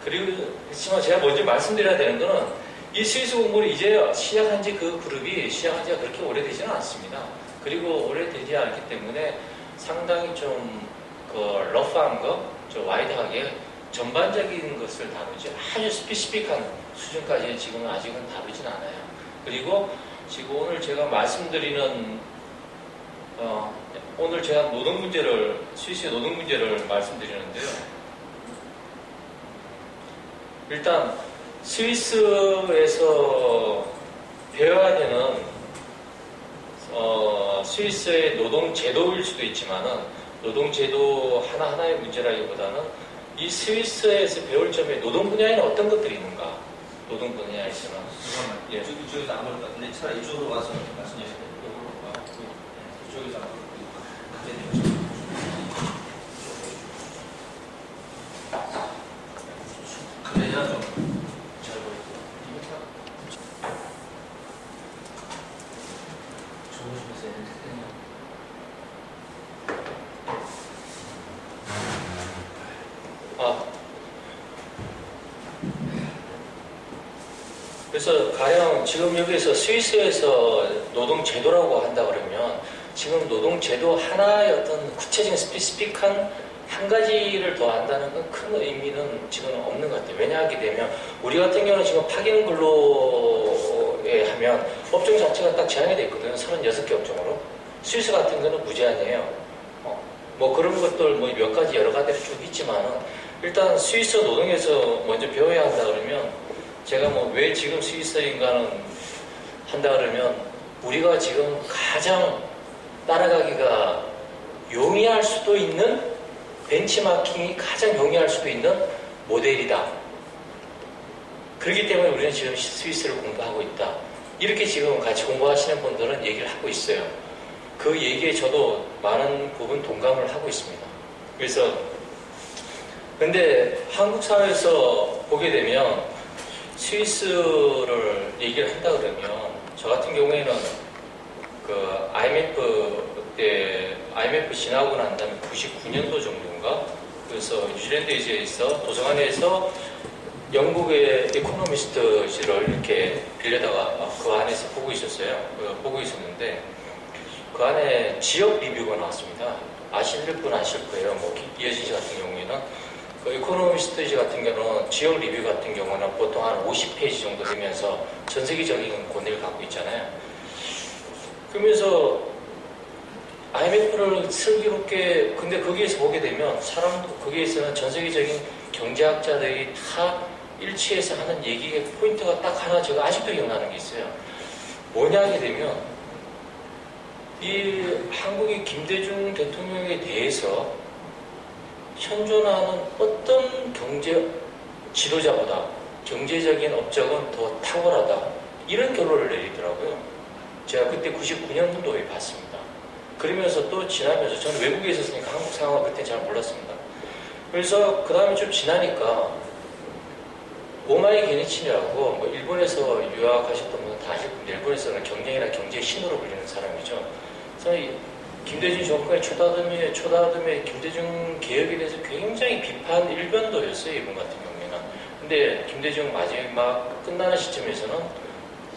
그렇지만 제가 먼저 말씀드려야 되는 거는 이 스위스 공부를 이제 시작한 지 그 그룹이 시작한 지가 그렇게 오래되지는 않습니다. 그리고 오래되지 않기 때문에 상당히 좀 그 러프한 거, 좀 와이드하게 전반적인 것을 다루지 아주 스피시픽한 수준까지 지금은 아직은 다루진 않아요. 그리고 지금 오늘 제가 말씀드리는 오늘 제가 스위스의 노동 문제를 말씀드리는데요. 일단 스위스에서 배워야 되는 스위스의 노동 제도일 수도 있지만은 노동 제도 하나하나의 문제라기보다는 이 스위스에서 배울 점에 노동 분야에는 어떤 것들이 있는가? 노동 분야에서는 예. 이쪽에서 안 볼 것 같은데 차라리 이쪽으로 와서 말씀하시면 이쪽에서 안 볼 것 같아요. 그래야 좀 잘 보이고. 그래서 가령 지금 여기서 스위스에서 노동제도라고 한다 그러면 지금 노동제도 하나의 어떤 구체적인 스피시픽한 한 가지를 더 한다는 건 큰 의미는 지금 없는 것 같아요. 왜냐하게 되면 우리 같은 경우는 지금 파견 근로에 하면 업종 자체가 딱 제한이 되어 있거든요. 36개 업종으로. 스위스 같은 경우는 무제한이에요. 뭐 그런 것들 뭐 몇 가지 여러 가지를 쭉 있지만은 일단 스위스 노동에서 먼저 배워야 한다 그러면 제가 뭐 왜 지금 스위스인가는 한다 그러면 우리가 지금 가장 따라가기가 용이할 수도 있는 벤치마킹이 가장 용이할 수도 있는 모델이다. 그렇기 때문에 우리는 지금 스위스를 공부하고 있다. 이렇게 지금 같이 공부하시는 분들은 얘기를 하고 있어요. 그 얘기에 저도 많은 부분 동감을 하고 있습니다. 그래서 근데 한국 사회에서 보게 되면 스위스를 얘기를 한다 그러면 저 같은 경우에는 그 IMF 지나고 난 다음에 99년도 정도인가 그래서 뉴질랜드에서 도서관에서 영국의 이코노미스트지를 이렇게 빌려다가 그 안에서 보고 있었어요. 보고 있었는데 그 안에 지역 리뷰가 나왔습니다. 아실 분 아실 거예요. 뭐 이어진 씨 같은 경우에는 그 이코노미스트지 같은 경우는 지역 리뷰 같은 경우는 보통 한 50페이지 정도 되면서 전 세계적인 권위를 갖고 있잖아요. 그러면서 IMF를 슬기롭게 근데 거기에서 보게 되면 사람도 거기에서는 전 세계적인 경제학자들이 다 일치해서 하는 얘기의 포인트가 딱 하나 제가 아직도 기억나는 게 있어요. 뭐냐 하게 되면 이 한국의 김대중 대통령에 대해서 현존하는 어떤 경제 지도자보다 경제적인 업적은 더 탁월하다. 이런 결론을 내리더라고요. 제가 그때 99년도에 봤습니다. 그러면서 또 지나면서 저는 외국에 있었으니까 한국 상황을 그때 잘 몰랐습니다. 그래서 그 다음에 좀 지나니까 오마이 게니치니라고 뭐 일본에서 유학하셨던 분은 다 아실 겁니다. 일본에서는 경영이나 경제의 신으로 불리는 사람이죠. 그래서 김대중 정권의 초다듬의 김대중 개혁에 대해서 굉장히 비판 일변도였어요. 이분 같은 경우에는. 근데 김대중 마지막 끝나는 시점에서는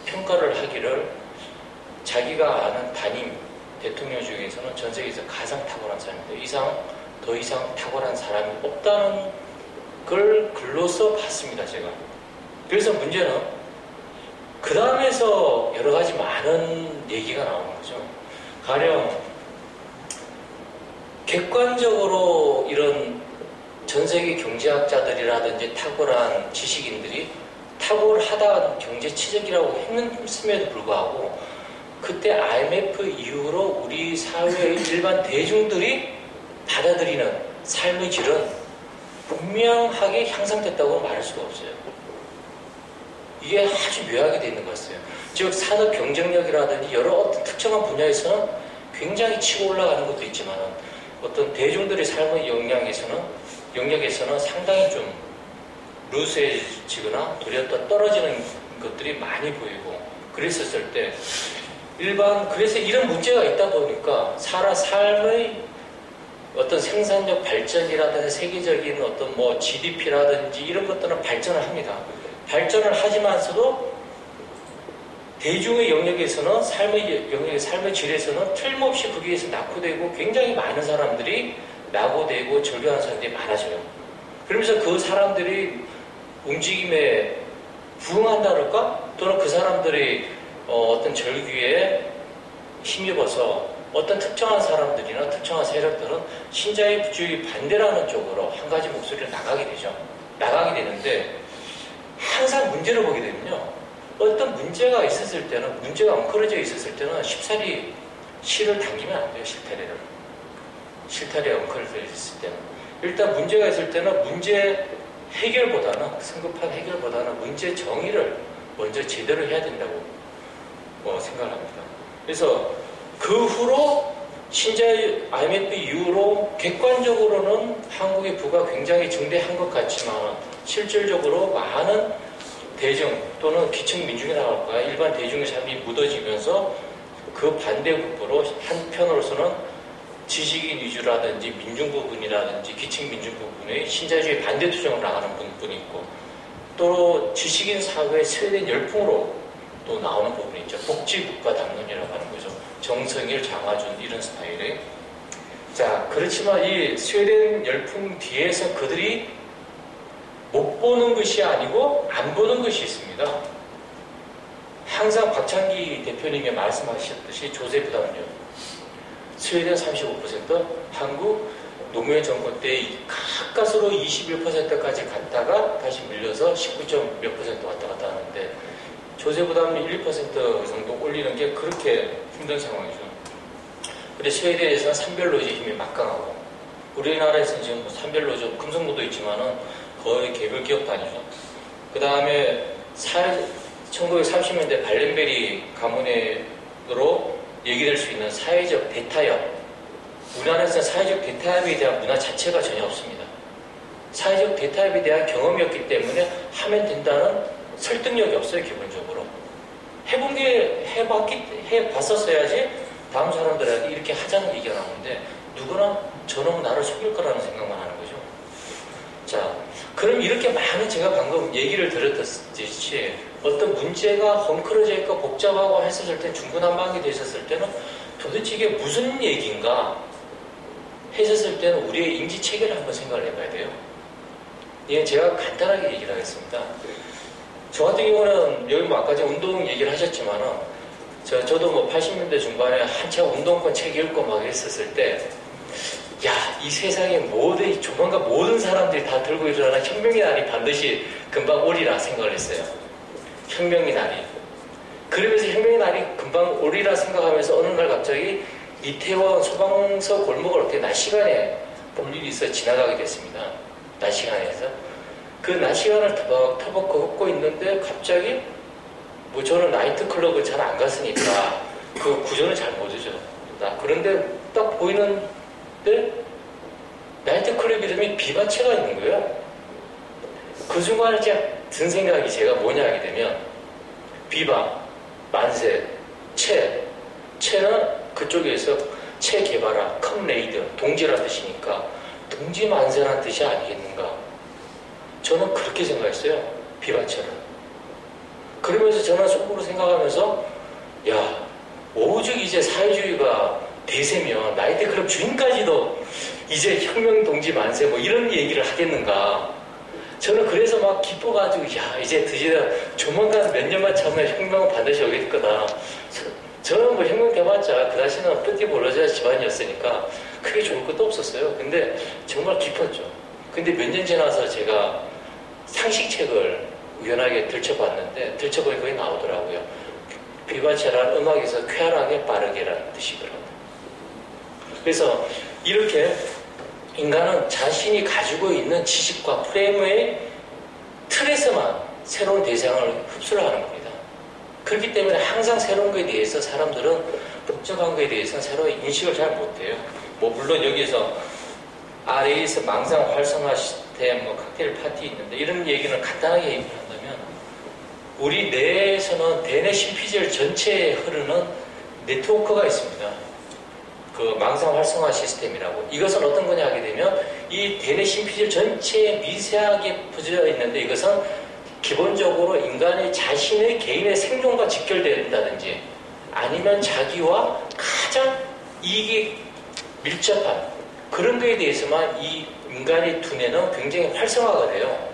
평가를 하기를 자기가 아는 단임 대통령 중에서는 전 세계에서 가장 탁월한 사람입니다. 더 이상 탁월한 사람이 없다는 걸 글로써 봤습니다. 제가. 그래서 문제는 그 다음에서 여러 가지 많은 얘기가 나오는 거죠. 가령 객관적으로 이런 전 세계 경제학자들이라든지 탁월한 지식인들이 탁월하다 경제 치적이라고 했음에도 불구하고 그때 IMF 이후로 우리 사회의 일반 대중들이 받아들이는 삶의 질은 분명하게 향상됐다고 말할 수가 없어요. 이게 아주 묘하게 돼 있는 것 같아요. 즉 산업 경쟁력이라든지 여러 어떤 특정한 분야에서는 굉장히 치고 올라가는 것도 있지만 어떤 대중들의 삶의 영역에서는 상당히 좀 루스해지거나 도리어 떨어지는 것들이 많이 보이고 그랬었을 때 그래서 이런 문제가 있다 보니까 삶의 어떤 생산력 발전이라든지 세계적인 어떤 뭐 GDP라든지 이런 것들은 발전을 합니다. 발전을 하지만서도 대중의 영역에서는 삶의 질에서는 틀림없이 거기에서 낙후되고 굉장히 많은 사람들이 낙오되고 절교하는 사람들이 많아져요. 그러면서 그 사람들이 움직임에 부응한다랄까? 또는 그 사람들이 어떤 절규에 힘입어서 어떤 특정한 사람들이나 특정한 세력들은 신자유주의 반대라는 쪽으로 한 가지 목소리를 나가게 되죠. 나가게 되는데 항상 문제를 보게 되면요. 어떤 문제가 있었을 때는, 문제가 엉클어져 있었을 때는 쉽사리 실을 당기면 안 돼요. 실타래가 엉클어져 있을 때는. 일단 문제가 있을 때는 문제 해결보다는, 성급한 해결보다는 문제 정의를 먼저 제대로 해야 된다고 생각을 합니다. 그래서 그 후로 신자유 IMF 이후로 객관적으로는 한국의 부가 굉장히 증대한 것 같지만 실질적으로 많은 대중 또는 기층 민중이라고 할까요? 일반 대중의 삶이 묻어지면서 그 반대 국부로 한편으로서는 지식인 위주라든지 민중 부분이라든지 기층 민중 부분의 신자유주의 반대 투쟁을 나가는 부분이 있고 또 지식인 사회의 스웨덴 열풍으로 또 나오는 부분이 있죠. 복지국가 담론이라고 하는 거죠. 정성일, 장하준 이런 스타일의. 자, 그렇지만 이 스웨덴 열풍 뒤에서 그들이 못 보는 것이 아니고 안 보는 것이 있습니다. 항상 박창기 대표님이 말씀하셨듯이 조세프 다운요. 스웨덴 35%, 한국 노무현 정권 때 가까스로 21%까지 갔다가 다시 밀려서 19몇 % 왔다 갔다 하는데 조세프 다운이 1% 정도 올리는 게 그렇게 힘든 상황이죠. 근데 스웨덴에서는 산별노조 힘이 막강하고 우리나라에서는 지금 산별노조 금속노도 있지만은 거의 개별 기업도 아니죠. 그 다음에 1930년대 발렌베리 가문으로 얘기될 수 있는 사회적 대타협. 우리나라에서는 사회적 대타협에 대한 문화 자체가 전혀 없습니다. 사회적 대타협에 대한 경험이 없기 때문에 하면 된다는 설득력이 없어요, 기본적으로. 해봤었어야지 다음 사람들한테 이렇게 하자는 얘기가 나오는데 누구나 저놈은 나를 속일 거라는 생각만 하는 거죠. 자, 그럼 이렇게 많은 제가 방금 얘기를 드렸듯이 어떤 문제가 헝클어져 있고 복잡하고 했었을 때 중구난방이 됐었을 때는 도대체 이게 무슨 얘기인가 했었을 때는 우리의 인지체계를 한번 생각을 해봐야 돼요. 예, 제가 간단하게 얘기를 하겠습니다. 저 같은 경우는 여기 뭐 아까 전에 운동 얘기를 하셨지만은 저도 뭐 80년대 중반에 한참 운동권 책 읽고 막 했었을 때 야, 이 세상에 조만간 모든 사람들이 다 들고 일어나는 혁명의 날이 반드시 금방 오리라 생각을 했어요. 혁명의 날이. 그러면서 혁명의 날이 금방 오리라 생각하면서 어느 날 갑자기 이태원 소방서 골목을 어떻게 낮 시간에 볼 일이 있어 지나가게 됐습니다. 낮 시간에서. 그 낮 시간을 터벅터벅 걷고 있는데 갑자기 뭐 저는 나이트클럽을 잘 안 갔으니까 그 구조는 잘 모르죠. 그런데 딱 보이는데 나이트클럽 이름이 비바체가 있는 거예요. 그 순간에 든 생각이 제가 뭐냐 하게 되면 비바, 만세, 체는 그쪽에서 체 개발아, 컴레이드, 동지라는 뜻이니까 동지 만세라는 뜻이 아니겠는가. 저는 그렇게 생각했어요. 비바체를. 그러면서 저는 속으로 생각하면서 야, 오죽 이제 사회주의가 대세면 나이트클럽 주인까지도 이제 혁명 동지 만세 뭐 이런 얘기를 하겠는가. 저는 그래서 막 기뻐가지고 야, 이제 드디어 조만간 몇 년만 참으면 혁명은 반드시 오겠 거다. 저는 뭐 혁명 돼봤자 그다시는 뿌띠 벌어져야 집안이었으니까 크게 좋을 것도 없었어요. 근데 정말 깊었죠. 근데 몇 년 지나서 제가 상식책을 우연하게 들춰봤는데 들춰보니 거기 나오더라고요. 비바체라는 음악에서 쾌활하게 빠르게라는 뜻이더라고요. 그래서 이렇게 인간은 자신이 가지고 있는 지식과 프레임의 틀에서만 새로운 대상을 흡수를 하는 겁니다. 그렇기 때문에 항상 새로운 것에 대해서 사람들은 복잡한 것에 대해서 새로운 인식을 잘 못해요. 뭐 물론 여기에서 RA에서 망상 활성화 시스템, 뭐 칵테일 파티 있는데 이런 얘기는 간단하게 얘기를 한다면 우리 뇌에서는 대뇌 심피절 전체에 흐르는 네트워크가 있습니다. 그 망상 활성화 시스템이라고. 이것은 어떤 거냐 하게 되면 이 대뇌 심피질 전체에 미세하게 퍼져 있는데, 이것은 기본적으로 인간의 자신의 개인의 생존과 직결된다든지 아니면 자기와 가장 이익이 밀접한 그런 거에 대해서만 이 인간의 두뇌는 굉장히 활성화가 돼요.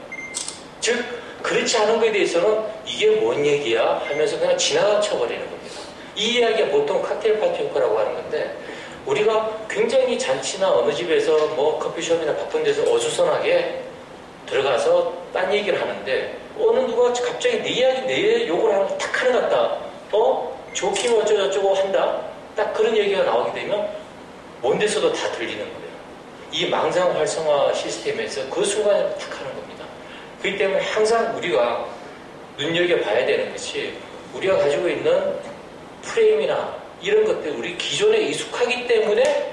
즉 그렇지 않은 거에 대해서는 이게 뭔 얘기야 하면서 그냥 지나쳐 버리는 겁니다. 이 이야기가 보통 칵테일 파티 효과라고 하는 건데, 우리가 굉장히 잔치나 어느 집에서 뭐 커피숍이나 바쁜 데서 어수선하게 들어가서 딴 얘기를 하는데, 어느 누가 갑자기 내 이야기, 내 욕을 하는 거 탁 하는 것 같다. 좋긴 어쩌고저쩌고 한다. 딱 그런 얘기가 나오게 되면 먼 데서도 다 들리는 거예요. 이 망상 활성화 시스템에서 그 순간에 탁 하는 겁니다. 그렇기 때문에 항상 우리가 눈여겨봐야 되는 것이, 우리가 가지고 있는 프레임이나 이런 것들, 우리 기존에 익숙하기 때문에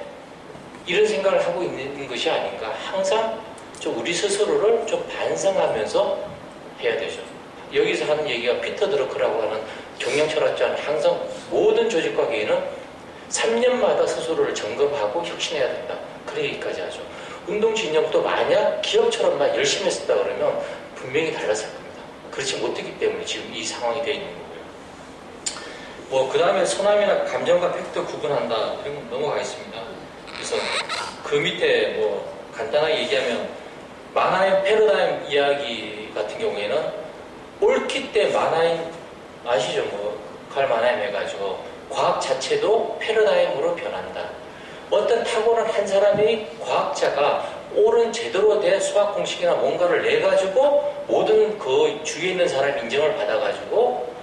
이런 생각을 하고 있는 것이 아닌가. 항상 좀 우리 스스로를 좀 반성하면서 해야 되죠. 여기서 하는 얘기가 피터 드러크라고 하는 경영철학자는 항상 모든 조직과 개인은 3년마다 스스로를 점검하고 혁신해야 된다. 그런 얘기까지 하죠. 운동 진영도 만약 기업처럼만 열심히 했었다 그러면 분명히 달랐을 겁니다. 그렇지 못했기 때문에 지금 이 상황이 되어 있는 거고요. 그 다음에 소남이나 감정과 팩트 구분한다, 이런 건 넘어가겠습니다. 그래서 그 밑에 간단하게 얘기하면, 마나임 패러다임 이야기 같은 경우에는 옳기 때 마나임 아시죠? 칼 마나임 해가지고 과학 자체도 패러다임으로 변한다. 어떤 탁월한 한 사람이, 과학자가 옳은 제대로 된 수학 공식이나 뭔가를 내가지고 모든 그 주위에 있는 사람 인정을 받아가지고,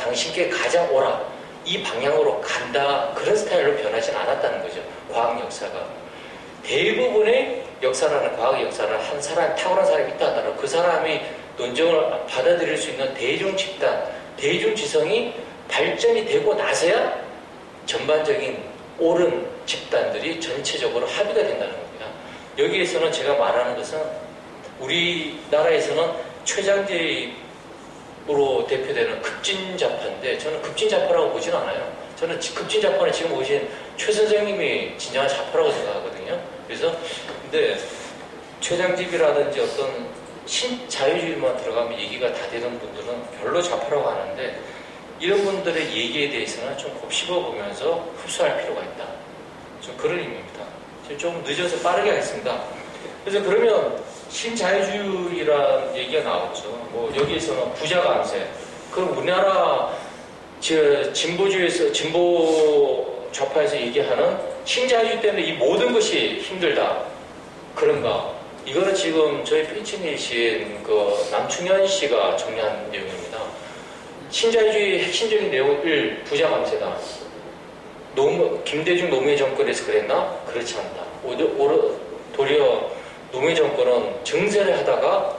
당신께 가장 옳아, 이 방향으로 간다, 그런 스타일로 변하진 않았다는 거죠. 과학 역사가. 대부분의 역사라는, 과학 역사는 한 사람, 탁월한 사람이 있다 하더라도 그 사람이 논증을 받아들일 수 있는 대중 집단, 대중 지성이 발전이 되고 나서야 전반적인 옳은 집단들이 전체적으로 합의가 된다는 겁니다. 여기에서는 제가 말하는 것은, 우리나라에서는 최장제로 대표되는 급진자파인데, 저는 급진자파라고 보진 않아요. 저는 급진자파는 지금 오신 최 선생님이 진정한 자파라고 생각하거든요. 그래서 근데 최장집이라든지 어떤 신자유주의만 들어가면 얘기가 다 되는 분들은 별로 자파라고 하는데, 이런 분들의 얘기에 대해서는 좀 곱씹어보면서 흡수할 필요가 있다. 좀 그런 의미입니다. 좀 늦어서 빠르게 하겠습니다. 그래서 그러면 신자유주의라는 얘기가 나왔죠. 여기에서는 부자감세. 그럼 우리나라 진보주의에서, 진보 좌파에서 얘기하는 신자유주의 때문에 이 모든 것이 힘들다. 그런가? 이거는 지금 저희 피치니신 남충현 씨가 정리한 내용입니다. 신자유주의 핵심적인 내용 1, 부자 감세다. 김대중 노무현 정권에서 그랬나? 그렇지 않다. 도리어 노무현 정권은 증세를 하다가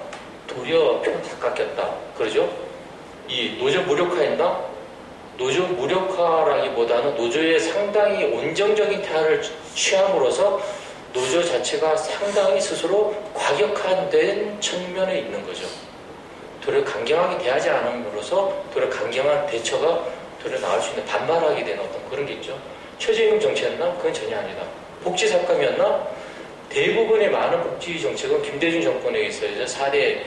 도리어 표 다 깎였다. 그러죠? 이 노조 무력화했나? 노조 무력화라기보다는 노조의 상당히 온정적인 태도를 취함으로써 노조 자체가 상당히 스스로 과격화된 측면에 있는 거죠. 도리어 강경하게 대하지 않음으로써 도리어 강경한 대처가 도리어 나올 수 있는, 반발하게 되는 어떤 그런 게 있죠. 최저임금 정책이었나? 그건 전혀 아니다. 복지삭감이었나? 대부분의 많은 복지 정책은 김대중 정권에 있어서 4대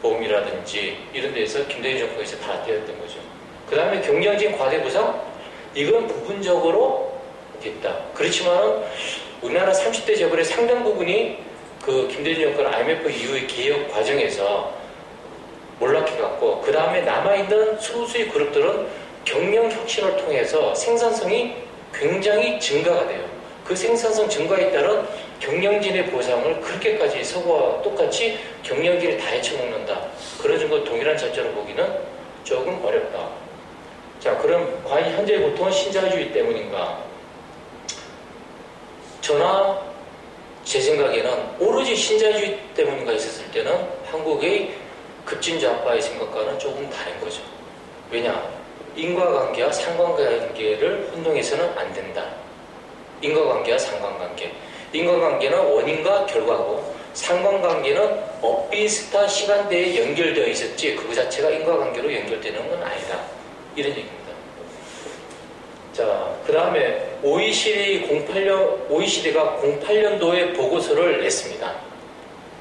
보험이라든지 이런 데서 김대중 정권에서 다 되었던 거죠. 그 다음에 경량진 과대부상? 이건 부분적으로 됐다. 그렇지만 우리나라 30대 재벌의 상당 부분이 그 김대중 정권 IMF 이후의 개혁 과정에서 몰락해갔고, 그 다음에 남아있는 소수의 그룹들은 경영 혁신을 통해서 생산성이 굉장히 증가가 돼요. 그 생산성 증가에 따른 경영진의 보상을 그렇게까지 서구와 똑같이 경영진이 다 헤쳐먹는다. 그런 정도 동일한 차원으로 보기는 조금 어렵다. 자, 그럼 과연 현재 보통은 신자유주의 때문인가? 저나 제 생각에는 오로지 신자유주의 때문인가 했었을 때는 한국의 급진좌파의 생각과는 조금 다른 거죠. 왜냐? 인과관계와 상관관계를 혼동해서는 안 된다. 인과관계와 상관관계. 인과관계는 원인과 결과고, 상관관계는 엇비슷한 시간대에 연결되어 있었지 그 자체가 인과관계로 연결되는 건 아니다. 이런 얘기입니다. 자, 그 다음에 OECD가 08년도에 보고서를 냈습니다.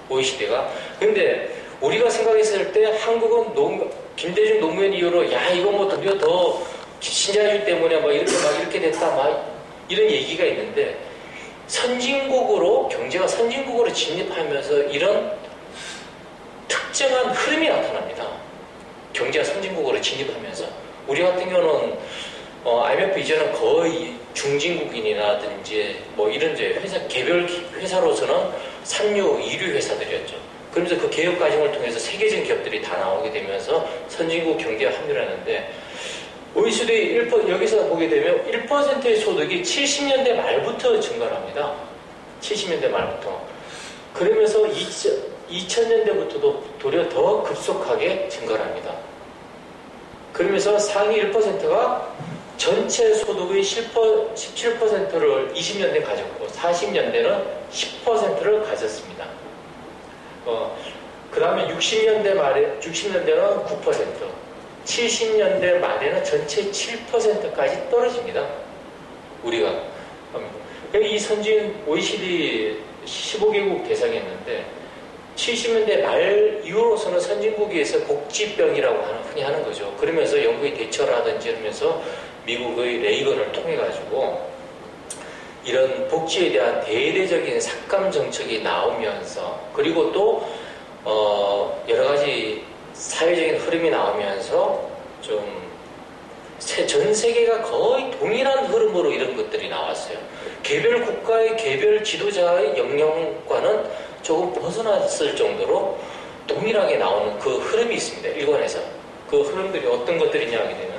OECD가. 근데 우리가 생각했을 때 한국은 김대중 노무현 이후로 야, 이거 뭐 드디어 더 신자유주의 때문에 막 이렇게 됐다, 막 이런 얘기가 있는데 경제가 선진국으로 진입하면서 이런 특정한 흐름이 나타납니다. 경제가 선진국으로 진입하면서. 우리 같은 경우는 IMF 이전은 거의 중진국인이라든지 뭐 이런 개별 회사로서는 삼류, 이류 회사들이었죠. 그러면서 그 개혁 과정을 통해서 세계적인 기업들이 다 나오게 되면서 선진국 경제에 합류를 하는데 OECD 여기서 보게 되면 1%의 소득이 70년대 말부터 증가를 합니다. 70년대 말부터. 그러면서 2000년대부터도 도리어 더 급속하게 증가를 합니다. 그러면서 상위 1%가 전체 소득의 17%를 20년대 가졌고 40년대는 10%를 가졌습니다. 그 다음에 60년대는 9%, 70년대 말에는 전체 7%까지 떨어집니다. 우리가. 이 선진 OECD 15개국 대상이었는데 70년대 말 이후로서는 선진국에서 복지병이라고 흔히 하는 거죠. 그러면서 영국의 대처라든지 이러면서 미국의 레이건을 통해가지고 이런 복지에 대한 대대적인 삭감 정책이 나오면서 그리고 또 여러 가지 사회적인 흐름이 나오면서 좀 전 세계가 거의 동일한 흐름으로 이런 것들이 나왔어요. 개별 국가의 개별 지도자의 영향과는 조금 벗어났을 정도로 동일하게 나오는 그 흐름이 있습니다. 일관해서. 그 흐름들이 어떤 것들이냐 하게 되면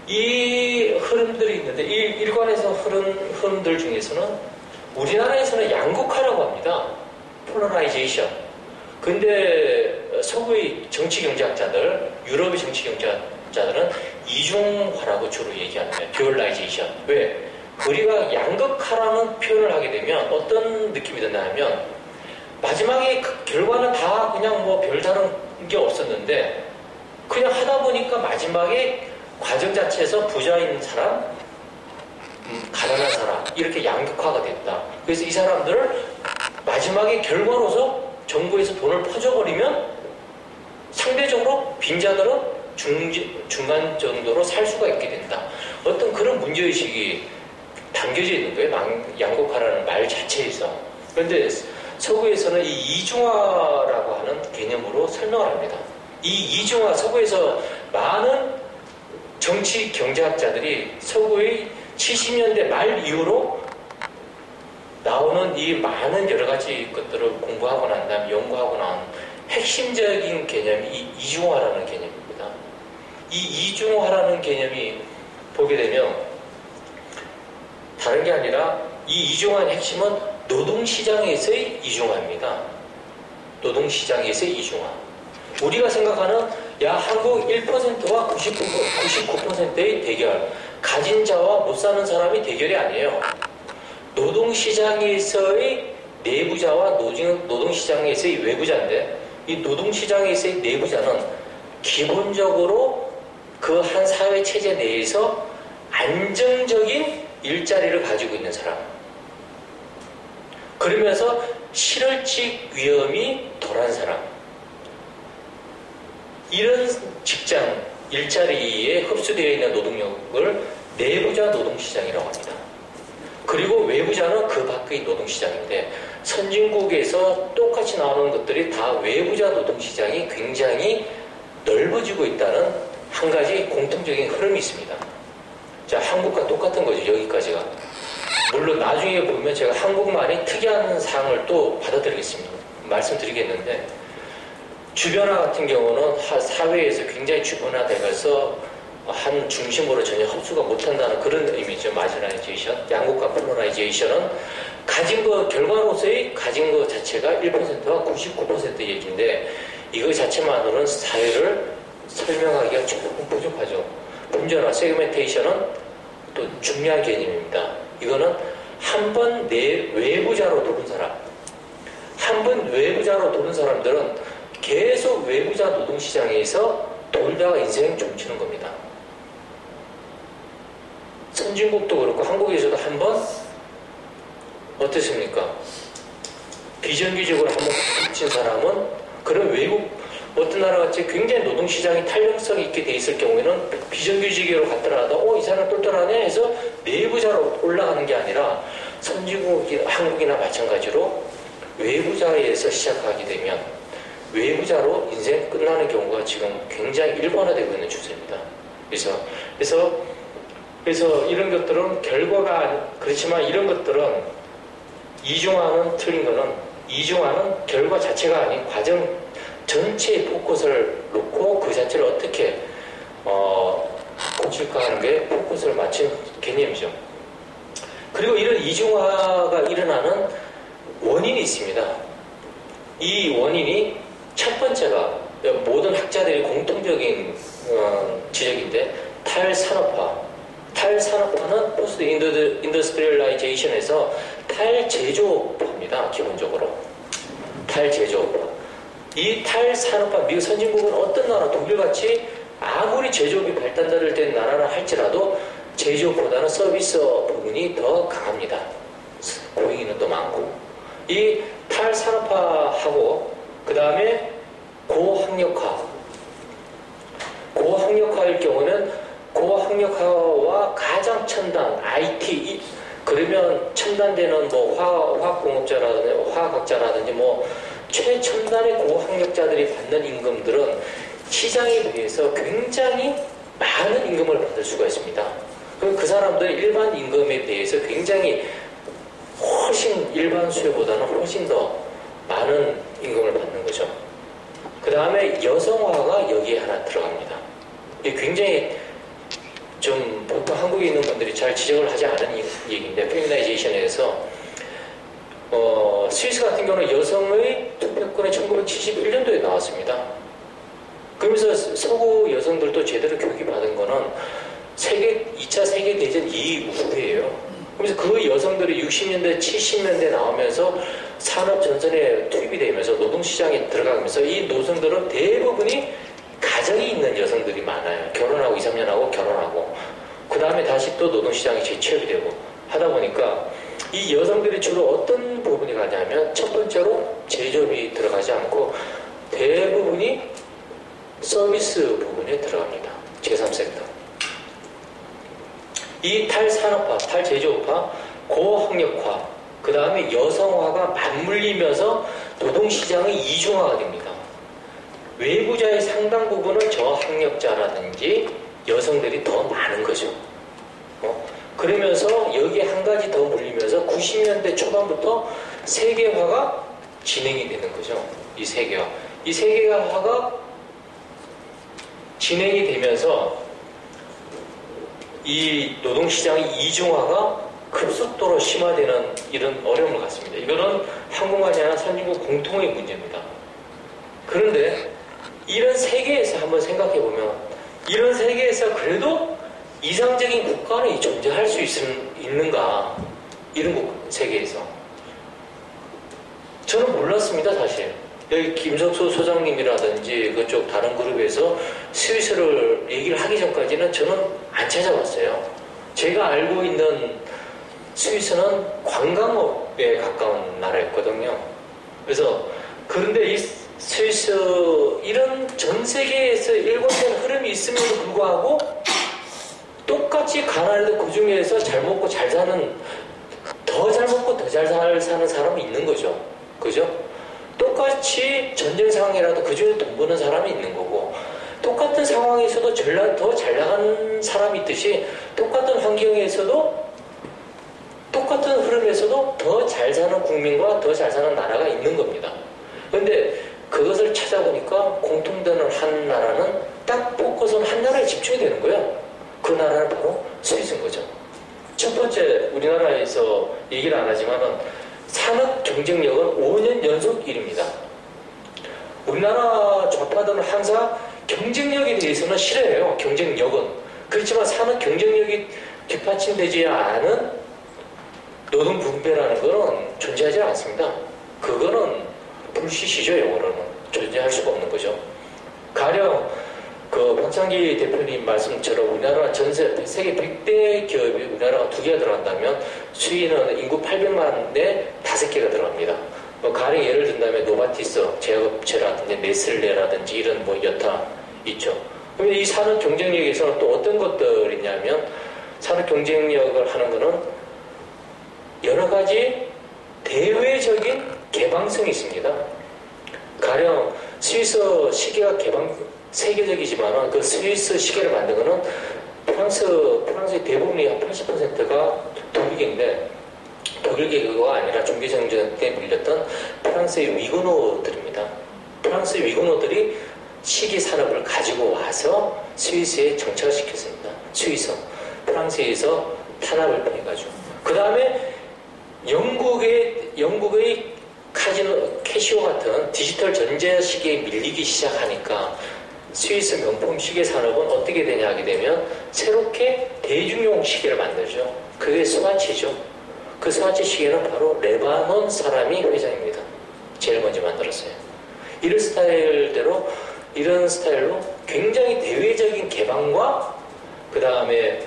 이 흐름들이 있는데 이 일관해서 흐름들 중에서는 우리나라에서는 양극화라고 합니다. 폴러라이제이션. 근데 서구의 정치경제학자들, 유럽의 정치경제학자들은 이중화라고 주로 얘기합니다. 듀얼라이제이션. 왜? 우리가 양극화라는 표현을 하게 되면 어떤 느낌이 드나 하면 마지막에 그 결과는 다 그냥 뭐 별다른 게 없었는데 그냥 하다 보니까 마지막에 과정 자체에서 부자인 사람, 가난한 사람 이렇게 양극화가 됐다. 그래서 이 사람들을 마지막에 결과로서 정부에서 돈을 퍼줘버리면 상대적으로 빈자들은 중간 정도로 살 수가 있게 된다. 어떤 그런 문제의식이 담겨져 있는 거예요. 양극화라는 말 자체에서. 그런데 서구에서는 이 이중화라고 하는 개념으로 설명을 합니다. 이 이중화, 서구에서 많은 정치 경제학자들이 서구의 70년대 말 이후로 나오는 이 많은 여러 가지 것들을 공부하고 난 다음에 연구하고 나온 핵심적인 개념이 이 이중화라는 개념입니다. 이 이중화라는 개념이 보게 되면 다른 게 아니라 이 이중화의 핵심은 노동시장에서의 이중화입니다. 노동시장에서의 이중화. 우리가 생각하는 한국 1%와 99%의 대결, 가진 자와 못 사는 사람이 대결이 아니에요. 노동시장에서의 내부자와 노동시장에서의 외부자인데 이 노동시장에서의 내부자는 기본적으로 그 한 사회 체제 내에서 안정적인 일자리를 가지고 있는 사람. 그러면서 실업직 위험이 덜한 사람. 이런 직장, 일자리에 흡수되어 있는 노동력을 내부자 노동시장이라고 합니다. 그리고 외부자는 그 밖의 노동시장인데 선진국에서 똑같이 나오는 것들이 다 외부자 노동시장이 굉장히 넓어지고 있다는 한 가지 공통적인 흐름이 있습니다. 자, 한국과 똑같은 거죠. 여기까지가. 물론 나중에 보면 제가 한국만의 특이한 사항을 또 말씀드리겠는데 주변화 같은 경우는 사회에서 굉장히 주변화되면서 한 중심으로 전혀 흡수가 못한다는 그런 의미죠. 마지노라이제이션, 양극화 폴러라이제이션은 가진 거 결과로서의 가진 거 자체가 1%와 99% 얘기인데 이거 자체만으로는 사회를 설명하기가 조금 부족하죠. 분전화, 세그멘테이션은 또 중요한 개념입니다. 이거는 한 번 외부자로 도는 사람, 한 번 외부자로 도는 사람들은 계속 외부자 노동시장에서 돌다가 인생 좀 치는 겁니다. 선진국도 그렇고 한국에서도 한번 어떻습니까? 비정규직으로 한번 친 사람은 그런 외국 어떤 나라 같이 굉장히 노동시장이 탄력성이 있게 돼 있을 경우에는 비정규직으로 갔더라도 이 사람 똘똘하네 해서 내부자로 올라가는 게 아니라 선진국이 한국이나 마찬가지로 외부자에서 시작하게 되면 외부자로 인생 끝나는 경우가 지금 굉장히 일반화되고 있는 추세입니다. 그래서 이런 것들은 결과가 그렇지만 이런 것들은 이중화는 틀린 거는 이중화는 결과 자체가 아닌 과정 전체의 포커스를 놓고 그 자체를 어떻게 고칠까 하는 게 포커스를 맞춘 개념이죠. 그리고 이런 이중화가 일어나는 원인이 있습니다. 이 원인이 첫 번째가 모든 학자들이 공통적인 지적인데 탈산업화. 탈산업화는 포스트 인더스트리얼라이제이션에서 탈제조업화입니다. 기본적으로. 탈제조업화. 이 탈산업화, 미국 선진국은 어떤 나라, 독일같이 아무리 제조업이 발달된 나라라 할지라도 제조업보다는 서비스 부분이 더 강합니다. 고용인원도 많고. 이 탈산업화하고 그 다음에 고학력화. 고학력화일 경우는 고학력화와 가장 첨단 IT 그러면 첨단되는 뭐 화학공업자라든지 화학학자라든지 뭐 최첨단의 고학력자들이 받는 임금들은 시장에 비해서 굉장히 많은 임금을 받을 수가 있습니다. 그럼 그 사람들은 일반 임금에 대해서 굉장히 훨씬 일반 수요보다는 훨씬 더 많은 임금을 받는 거죠. 그 다음에 여성화가 여기에 하나 들어갑니다. 이게 굉장히 좀 보통 한국에 있는 분들이 잘 지적을 하지 않은 얘기인데 페미나이제이션에서 스위스 같은 경우는 여성의 투표권이 1971년도에 나왔습니다. 그러면서 서구 여성들도 제대로 교육이 받은 거는 2차 세계대전 이후예요. 그래서 그 여성들이 60년대, 70년대 나오면서 산업 전선에 투입이 되면서 노동시장에 들어가면서 이 노동들은 대부분이 가정이 있는 여성들이 많아요. 결혼하고 2, 3년 하고 결혼하고 그 다음에 다시 또 노동시장에 재취업이 되고 하다 보니까 이 여성들이 주로 어떤 부분이 가냐면 첫 번째로 제조업이 들어가지 않고 대부분이 서비스 부분에 들어갑니다. 제3섹터. 이 탈산업화, 탈제조업화, 고학력화, 그 다음에 여성화가 맞물리면서 노동시장의 이중화가 됩니다. 외부자의 상당 부분은 저학력자라든지 여성들이 더 많은 거죠. 그러면서 여기에 한 가지 더 물리면서 90년대 초반부터 세계화가 진행이 되는 거죠. 이 세계화. 이 세계화가 진행이 되면서 이 노동시장의 이중화가 급속도로 심화되는 이런 어려움을 갖습니다. 이거는 한국만이 아니라 선진국 공통의 문제입니다. 그런데 이런 세계에서 한번 생각해 보면 이런 세계에서 그래도 이상적인 국가는 존재할 수 있는가? 이런 세계에서 저는 몰랐습니다. 사실 여기 김석수 소장님이라든지 그쪽 다른 그룹에서 스위스를 얘기를 하기 전까지는 저는 안 찾아봤어요. 제가 알고 있는 스위스는 관광업에 가까운 나라였거든요. 그래서 그런데 이 스위스 이런 전 세계에서 일관된 흐름이 있음에도 불구하고 똑같이 가난해도 그 중에서 잘 먹고 잘 사는 더 잘 먹고 더 잘 사는 사람이 있는 거죠. 그죠? 똑같이 전쟁 상황이라도 그 중에 돈 버는 사람이 있는 거고 똑같은 상황에서도 더 잘 나가는 사람이 있듯이 똑같은 환경에서도 똑같은 흐름에서도 더 잘 사는 국민과 더 잘 사는 나라가 있는 겁니다. 그런데 그것을 찾아보니까 공통되는 한 나라는 딱 포커스는 한 나라에 집중이 되는 거예요. 그 나라는 바로 스위스인 거죠. 첫 번째 우리나라에서 얘기를 안 하지만은 산업 경쟁력은 5년 연속 1위입니다. 우리나라 좌파들은 항상 경쟁력에 대해서는 싫어해요. 경쟁력은. 그렇지만 산업 경쟁력이 뒷받침되지 않은 노동 분배라는 것은 존재하지 않습니다. 그거는 불시시죠. 영어로는. 존재할 수가 없는 거죠. 가령 그 박창기 대표님 말씀처럼 우리나라 세계 100대 기업이 우리나라가 2개가 들어간다면 수위는 인구 800만에 5개가 들어갑니다. 가령 예를 든다면 노바티스 제약업체라든지 네슬레라든지 이런 여타 있죠. 그러면 이 산업 경쟁력에서는 또 어떤 것들이 있냐면 산업 경쟁력을 하는 거는 여러 가지 대외적인 개방성이 있습니다. 가령 스위스 시계가 세계적이지만 그 스위스 시계를 만든 거는 프랑스의 대부분이 한 80%가 독일계인데 독일계가 아니라 중기정전 때 밀렸던 프랑스의 위그노들입니다. 프랑스의 위그노들이 시계 산업을 가지고 와서 스위스에 정착시켰습니다. 프랑스에서 탄압을 피해가지고. 그 다음에 영국의 캐시오 같은 디지털 전자시계에 밀리기 시작하니까 스위스 명품 시계 산업은 어떻게 되냐 하게 되면 새롭게 대중용 시계를 만들죠. 그게 스와치죠. 그 스와치 시계는 바로 레바논 사람이 회장입니다. 제일 먼저 만들었어요. 이런 스타일로 굉장히 대외적인 개방과 그 다음에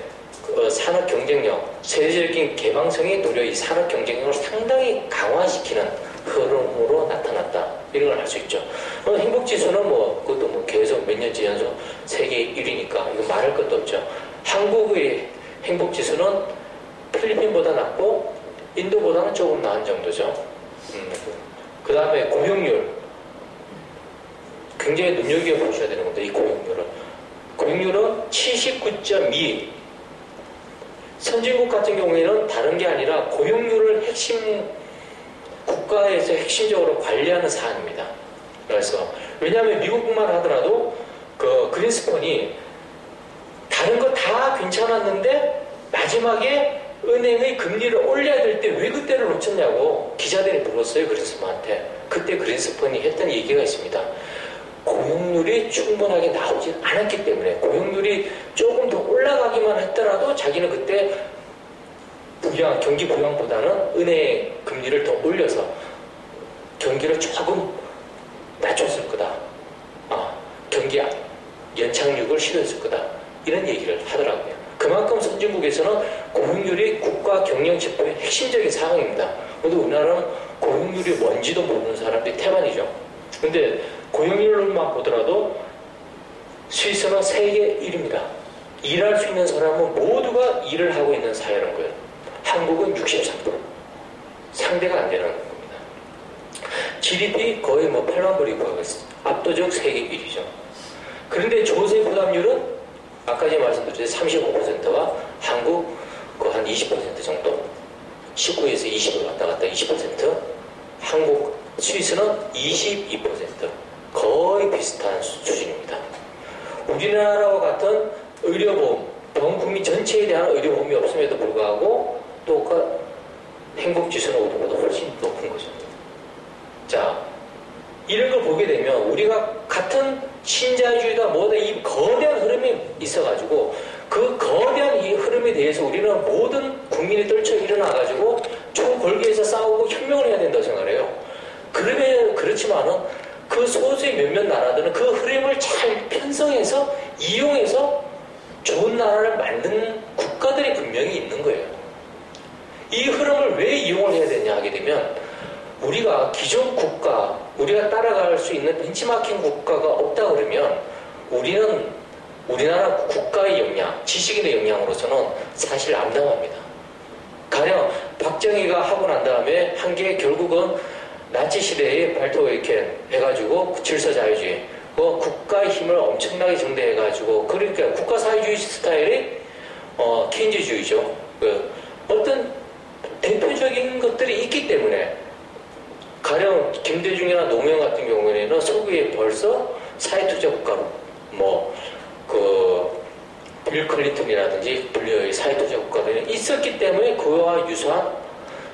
산업 경쟁력, 세계적인 개방성의 노력이 산업 경쟁력을 상당히 강화시키는 흐름으로 나타났다. 이런 걸 알 수 있죠. 행복지수는 그것도 계속 몇 년째 연속 세계 1위니까 이거 말할 것도 없죠. 한국의 행복지수는 필리핀보다 낮고 인도보다는 조금 나은 정도죠. 그 다음에 고용률. 굉장히 눈여겨보셔야 되는 겁니다. 이 고용률은. 고용률은 79.2. 선진국 같은 경우에는 다른 게 아니라 고용률을 국가에서 핵심적으로 관리하는 사안입니다. 그래서 왜냐하면 미국만 하더라도 그 그린스펀이 다른 거 다 괜찮았는데 마지막에 은행의 금리를 올려야 될 때 왜 그때를 놓쳤냐고 기자들이 물었어요. 그린스펀한테. 그때 그린스펀이 했던 얘기가 있습니다. 고용률이 충분하게 나오지 않았기 때문에 고용률이 조금 더 올라가기만 했더라도 자기는 그때 경기 부양보다는 은행 금리를 더 올려서 경기를 조금 낮췄을 거다. 경기 연착륙을 시도했을 거다. 이런 얘기를 하더라고요. 그만큼 선진국에서는 고용률이 국가 경영 지표의 핵심적인 상황입니다. 그런데 우리나라는 고용률이 뭔지도 모르는 사람들이 태반이죠. 근데 고용률만 보더라도 스위스는 세계 1위입니다. 일할 수 있는 사람은 모두가 일을 하고 있는 사회라는 거예요. 한국은 63%. 상대가 안 되는 겁니다. GDP 거의 8만 불이 구하고 있습니다. 압도적 세계 1위죠. 그런데 조세 부담률은 아까 제가 말씀드렸듯이 35%와 한국 한 20% 정도. 19에서 20을 왔다 갔다 20%. 스위스는 22%. 거의 비슷한 수준입니다. 우리나라와 같은 의료보험, 전 국민 전체에 대한 의료보험이 없음에도 불구하고 또 행복지수는 우리보다 훨씬 높은 거죠. 자, 이런 걸 보게 되면 우리가 같은 신자유주의다 뭐다 이 거대한 흐름이 있어가지고 그 거대한 이 흐름에 대해서 우리는 모든 국민이 떨쳐 일어나가지고 총 걸기에서 싸우고 혁명을 해야 된다고 생각해요. 그렇지만은 그 소수의 몇몇 나라들은 그 흐름을 잘 편성해서 이용해서 좋은 나라를 만든 국가들이 분명히 있는 거예요. 이 흐름을 왜 이용을 해야 되냐 하게 되면 우리가 기존 국가, 우리가 따라갈 수 있는 벤치마킹 국가가 없다 그러면 우리나라 국가의 역량, 지식인의 역량으로서는 사실 암담합니다. 가령 박정희가 하고 난 다음에 한 게 결국은 나치 시대에 발톱 이렇게 해가지고 질서자유주의, 국가의 힘을 엄청나게 정대해가지고 그러니까 국가사회주의 스타일의 케인즈주의죠. 어떤 대표적인 것들이 있기 때문에 가령 김대중이나 노무현 같은 경우에는 서구에 벌써 사회투자 국가로 빌 클린턴이라든지 블레어의 사회투자 국가들이 있었기 때문에 그와 유사한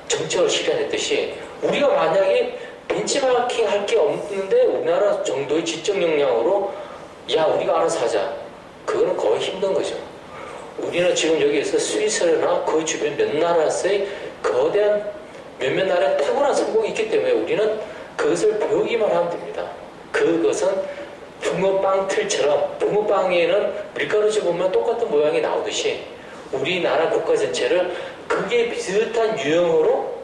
정책을 실현했듯이 우리가 만약에 벤치마킹 할 게 없는데 우리나라 정도의 지적 역량으로 우리가 알아서 하자. 그거는 거의 힘든 거죠. 우리는 지금 여기에서 스위스나 그 주변 몇 나라의 거대한 몇몇 나라에 탁월한 성공이 있기 때문에 우리는 그것을 배우기만 하면 됩니다. 그것은 붕어빵 틀처럼 붕어빵에는 밀가루지 보면 똑같은 모양이 나오듯이 우리나라 국가 전체를 그게 비슷한 유형으로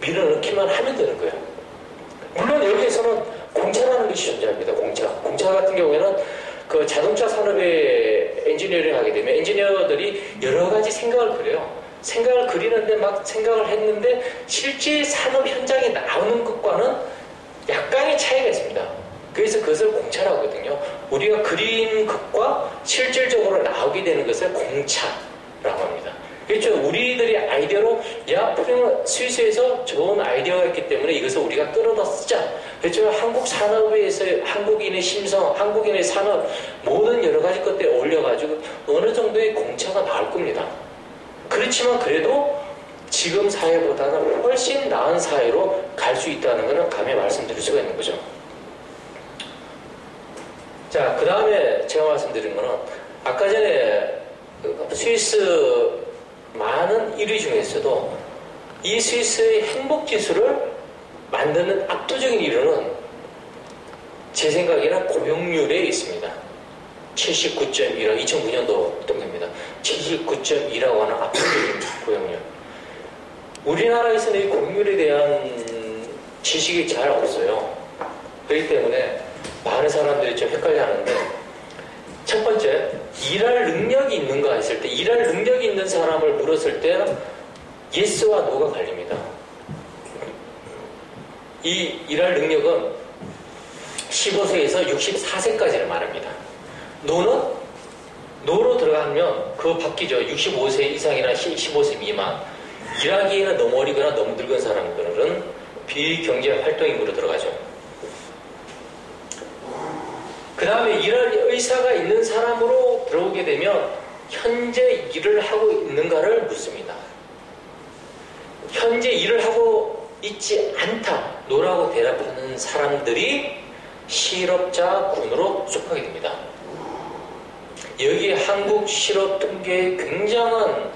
밀어넣기만 하면 되는 거예요. 물론 여기에서는 공차라는 것이 존재합니다. 공차 같은 경우에는 그 자동차 산업에 엔지니어링 하게 되면 엔지니어들이 여러 가지 생각을 그려요. 생각을 그리는데 막 생각을 했는데 실제 산업 현장에 나오는 것과는 약간의 차이가 있습니다. 그래서 그것을 공차라고 하거든요. 우리가 그린 것과 실질적으로 나오게 되는 것을 공차라고 합니다. 그렇죠. 우리들이 아이디어로 스위스에서 좋은 아이디어가 있기 때문에 이것을 우리가 끌어다 쓰자. 그렇죠. 한국 산업에서 한국인의 심성, 한국인의 산업 모든 여러 가지 것들에 올려가지고 어느 정도의 공차가 나올 겁니다. 그렇지만 그래도 지금 사회보다는 훨씬 나은 사회로 갈 수 있다는 것은 감히 말씀드릴 수가 있는 거죠. 자, 그 다음에 제가 말씀드린 거는 아까 전에 스위스 많은 1위 중에서도 이 스위스의 행복지수를 만드는 압도적인 이유는 제 생각에는 고용률에 있습니다. 79.1, 2009년도 통계입니다. 79.2라고 하는 압도적인 고용률. 우리나라에서는 이 고용률에 대한 지식이 잘 없어요. 그렇기 때문에 많은 사람들이 좀 헷갈려하는데 첫 번째, 일할 능력이 있는가 했을 때 일할 능력이 있는 사람을 물었을 때는 예스와 노가 갈립니다. 이 일할 능력은 15세에서 64세까지를 말합니다. 노로 들어가면 그거 바뀌죠. 65세 이상이나 15세 미만. 일하기에는 너무 어리거나 너무 늙은 사람들은 비경제 활동인구로 들어가죠. 그 다음에 일할 의사가 있는 사람으로 들어오게 되면 현재 일을 하고 있는가를 묻습니다. 현재 일을 하고 있지 않다, 노라고 대답하는 사람들이 실업자군으로 속하게 됩니다. 여기에 한국 실업 통계에 굉장한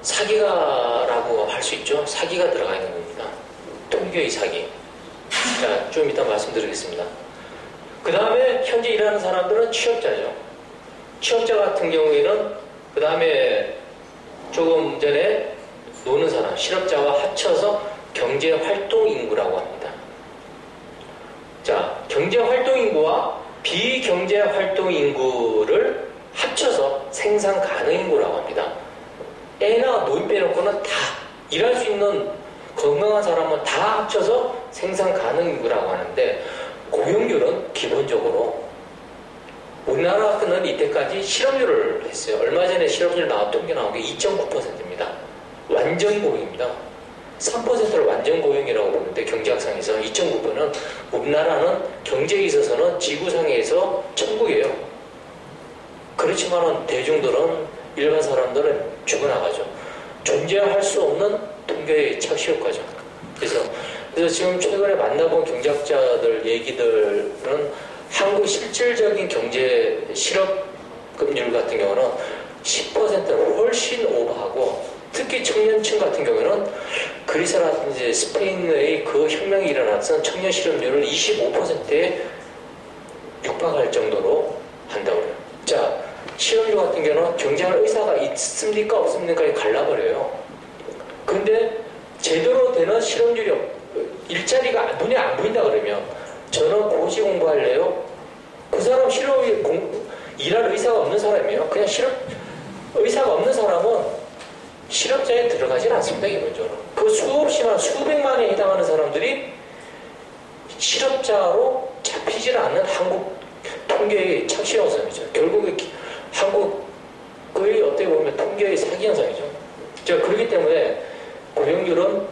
사기가라고 할 수 있죠. 사기가 들어가 있는 겁니다. 통계의 사기. 자, 좀 이따 말씀드리겠습니다. 그 다음에 현재 일하는 사람들은 취업자죠. 취업자 같은 경우에는 그 다음에 조금 전에 노는 사람, 실업자와 합쳐서 경제활동인구라고 합니다. 자, 경제활동인구와 비경제활동인구를 합쳐서 생산가능인구라고 합니다. 애나 노인 빼놓고는 다 일할 수 있는 건강한 사람은 다 합쳐서 생산가능인구라고 하는데 고용률은 기본적으로 우리나라는 이때까지 실업률을 했어요. 얼마 전에 실업률 통계 나온 게 2.9%입니다. 완전 고용입니다. 3%를 완전 고용이라고 보는데 경제학상에서 2.9%는 우리나라는 경제에 있어서는 지구상에서 천국이에요. 그렇지만은 대중들은 일반 사람들은 죽어나가죠. 존재할 수 없는 통계의 착시효과죠. 그래서 지금 최근에 만나본 경제학자들 얘기들은 한국 실질적인 경제 실업금률 같은 경우는 10%를 훨씬 오버하고 특히 청년층 같은 경우는 그리스라든지 스페인의 그 혁명이 일어나서 청년 실업률을 25%에 육박할 정도로 한다고 그래요. 자, 실업률 같은 경우는 경쟁할 의사가 있습니까 없습니까에 갈라버려요. 근데 제대로 되는 실업률이 일자리가 눈에 안 보인다 그러면 저는 고시 공부할래요? 그 사람 일할 의사가 없는 사람이에요. 그냥 의사가 없는 사람은 실업자에 들어가질 않습니다. 기본적으로. 그 수없이만 수백만에 해당하는 사람들이 실업자로 잡히질 않는 한국 통계의 착시 현상이죠. 결국에 한국의 어떻게 보면 통계의 사기 현상이죠. 자, 그렇기 때문에 고용률은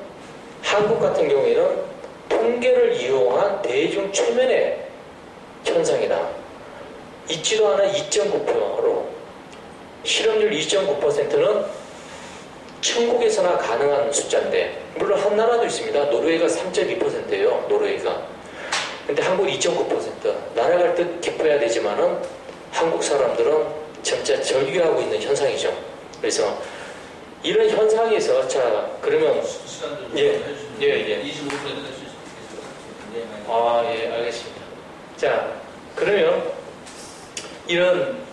한국 같은 경우에는 통계를 이용한 대중 최면의 현상이다. 있지도 않은 2.9%로 실업률 2.9%는 천국에서나 가능한 숫자인데 물론 한 나라도 있습니다. 노르웨이가 3.2%예요. 노르웨이가. 근데 한국 2.9%. 날아갈 듯 기뻐야 되지만은 한국 사람들은 점차 절규하고 있는 현상이죠. 그래서 이런 현상에서 자 그러면 예. 25%도 될수 있겠습니다. 아, 예, 알겠습니다. 자, 그러면 이런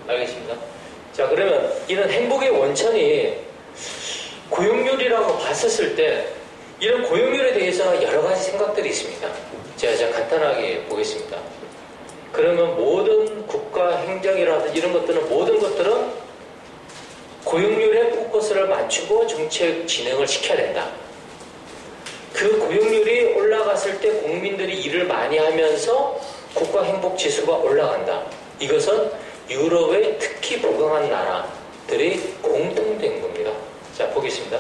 알겠습니다. 자, 그러면 이런 행복의 원천이 고용률이라고 봤었을 때 이런 고용률에 대해서 여러 가지 생각들이 있습니다. 제가 간단하게 보겠습니다. 그러면 모든 국가 행정이라든지 이런 것들은 모든 것들은 고용률에 포커스를 맞추고 정책 진행을 시켜야 된다. 그 고용률이 올라갔을 때 국민들이 일을 많이 하면서 국가 행복 지수가 올라간다. 이것은 유럽의 특히 부강한 나라들이 공통된 겁니다. 자, 보겠습니다.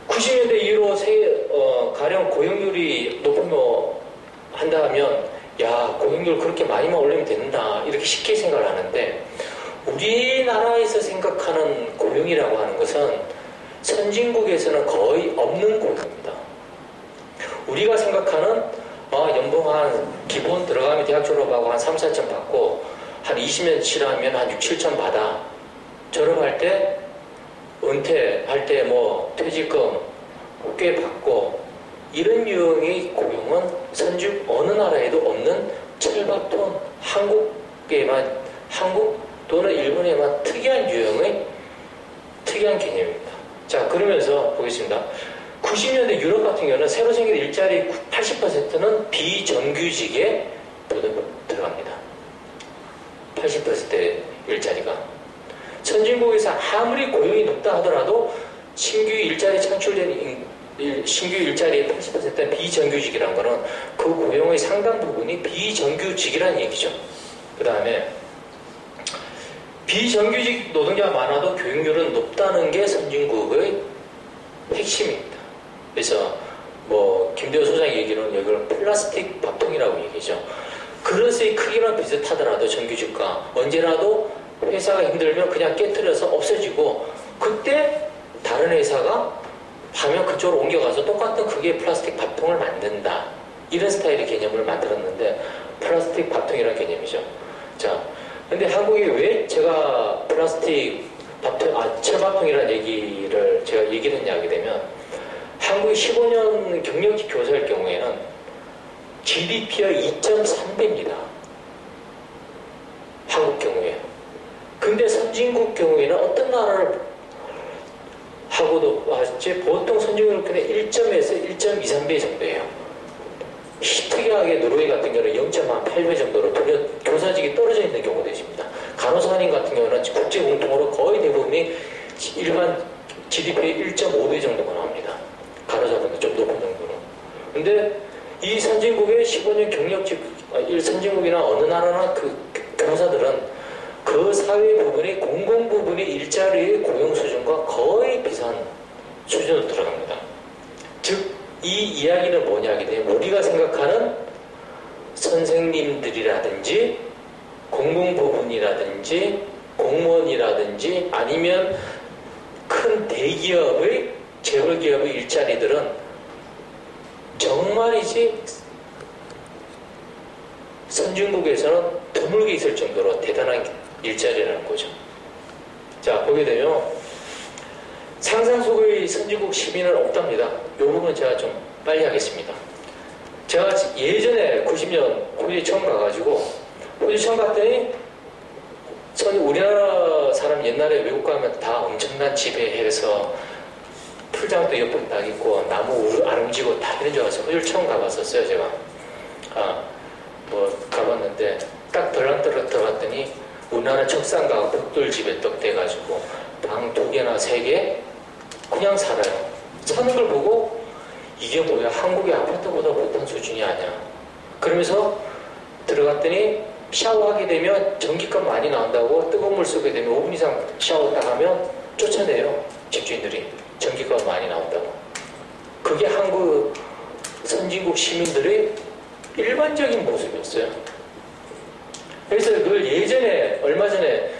90년대 이후로 가령 고용률이 높으면 한다 하면 야, 고용률 그렇게 많이만 올리면 된다. 이렇게 쉽게 생각을 하는데 우리나라에서 생각하는 고용이라고 하는 것은 선진국에서는 거의 없는 고용입니다. 우리가 생각하는 연봉 한 기본 들어가면 대학 졸업하고 한 3, 4천 받고 한 20년 치라면 한 6, 7천 받아. 졸업할 때 은퇴할 때 뭐 퇴직금 꽤 받고 이런 유형의 고용은 선진국 어느 나라에도 없는 철밥통 한국 또는 일본에만 특이한 유형의 특이한 개념입니다. 자, 그러면서 보겠습니다. 90년대 유럽 같은 경우는 새로 생긴 일자리 80%는 비정규직에 들어갑니다. 80%의 일자리가. 선진국에서 아무리 고용이 높다 하더라도 신규 일자리 창출된 신규 일자리의 80%는 비정규직이라는 것은 그 고용의 상당 부분이 비정규직이라는 얘기죠. 그 다음에 비정규직 노동자가 많아도 교육률은 높다는 게 선진국의 핵심입니다. 그래서 김대호 소장이 얘기는 이걸 플라스틱 밥통이라고 얘기죠. 그릇의 크기는 비슷하더라도 정규직과 언제라도 회사가 힘들면 그냥 깨트려서 없어지고 그때 다른 회사가 하면 그쪽으로 옮겨가서 똑같은 크기의 플라스틱 밥통을 만든다. 이런 스타일의 개념을 만들었는데 플라스틱 밥통이라는 개념이죠. 자, 근데 한국이 왜 제가 플라스틱 밥통, 철밥통이라는 얘기를 제가 얘기를 했냐 하게 되면 한국이 15년 경력직 교사일 경우에는 GDP가 2.3배입니다. 한국 경우에. 근데 선진국 경우에는 어떤 나라를 하고도 보통 선진국은 그냥 1.에서 1.23배 정도예요. 특이하게 노르웨이 같은 경우는 0.8배 정도로 교사직이 떨어져 있는 경우도 있습니다. 간호사님 같은 경우는 국제 공통으로 거의 대부분이 일반 GDP의 1.5배 정도가 나옵니다. 간호사분들 좀 높은 정도로. 근데 이 선진국의 15년 경력직, 선진국이나 어느 나라나 그 교사들은 그 사회 부분이 공공 부분의 일자리의 고용 수준과 거의 비슷한 수준으로 들어갑니다. 즉, 이 이야기는 뭐냐 하게 되면 우리가 생각하는 선생님들이라든지 공공 부분이라든지 공무원이라든지 아니면 큰 대기업의 재벌기업의 일자리들은 정말이지 선진국에서는 드물게 있을 정도로 대단한 일자리라는 거죠. 자, 보게 되면 상상 속의 선진국 시민은 없답니다. 이 부분은 제가 좀 빨리 하겠습니다. 제가 예전에 90년 호주에 처음 가가지고 호주 처음 갔더니 우리나라 사람 옛날에 외국 가면 다 엄청난 집에 해서 풀장도 옆에 딱 있고 나무 안 움직이고 다 이런 줄 알아서 호주를 처음 가봤었어요. 제가 가봤는데 딱 덜렁덜렁 들어갔더니 우리나라 척상가가 벽돌집에 떡 돼가지고 방 2개나 3개 그냥 살아요. 사는 걸 보고 이게 뭐야, 한국의 아파트보다 못한 수준이 아니야. 그러면서 들어갔더니 샤워하게 되면 전기값 많이 나온다고 뜨거운 물 쓰게 되면 5분 이상 샤워 딱 하면 쫓아내요. 집주인들이 전기값 많이 나온다고. 그게 한국 선진국 시민들의 일반적인 모습이었어요. 그래서 늘 예전에 얼마 전에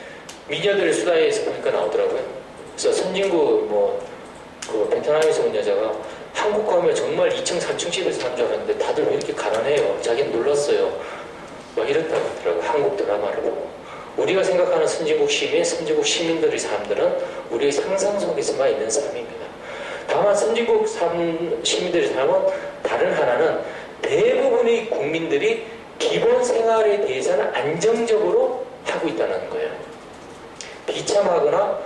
미녀들 수다에서 보니까 나오더라고요. 그래서 선진국 그 베트남에서 온 여자가 한국 가면 정말 2층 3층 집에서 사는 줄 알았는데 다들 왜 이렇게 가난해요? 자기는 놀랐어요. 막 이랬다고 하더라고요. 한국 드라마를 보고. 우리가 생각하는 선진국 시민들의 삶들은 우리의 상상 속에서만 있는 삶입니다. 다음 다만 선진국 시민들의 삶은 다른 하나는 대부분의 국민들이 기본 생활에 대해서는 안정적으로 하고 있다는 거예요. 비참하거나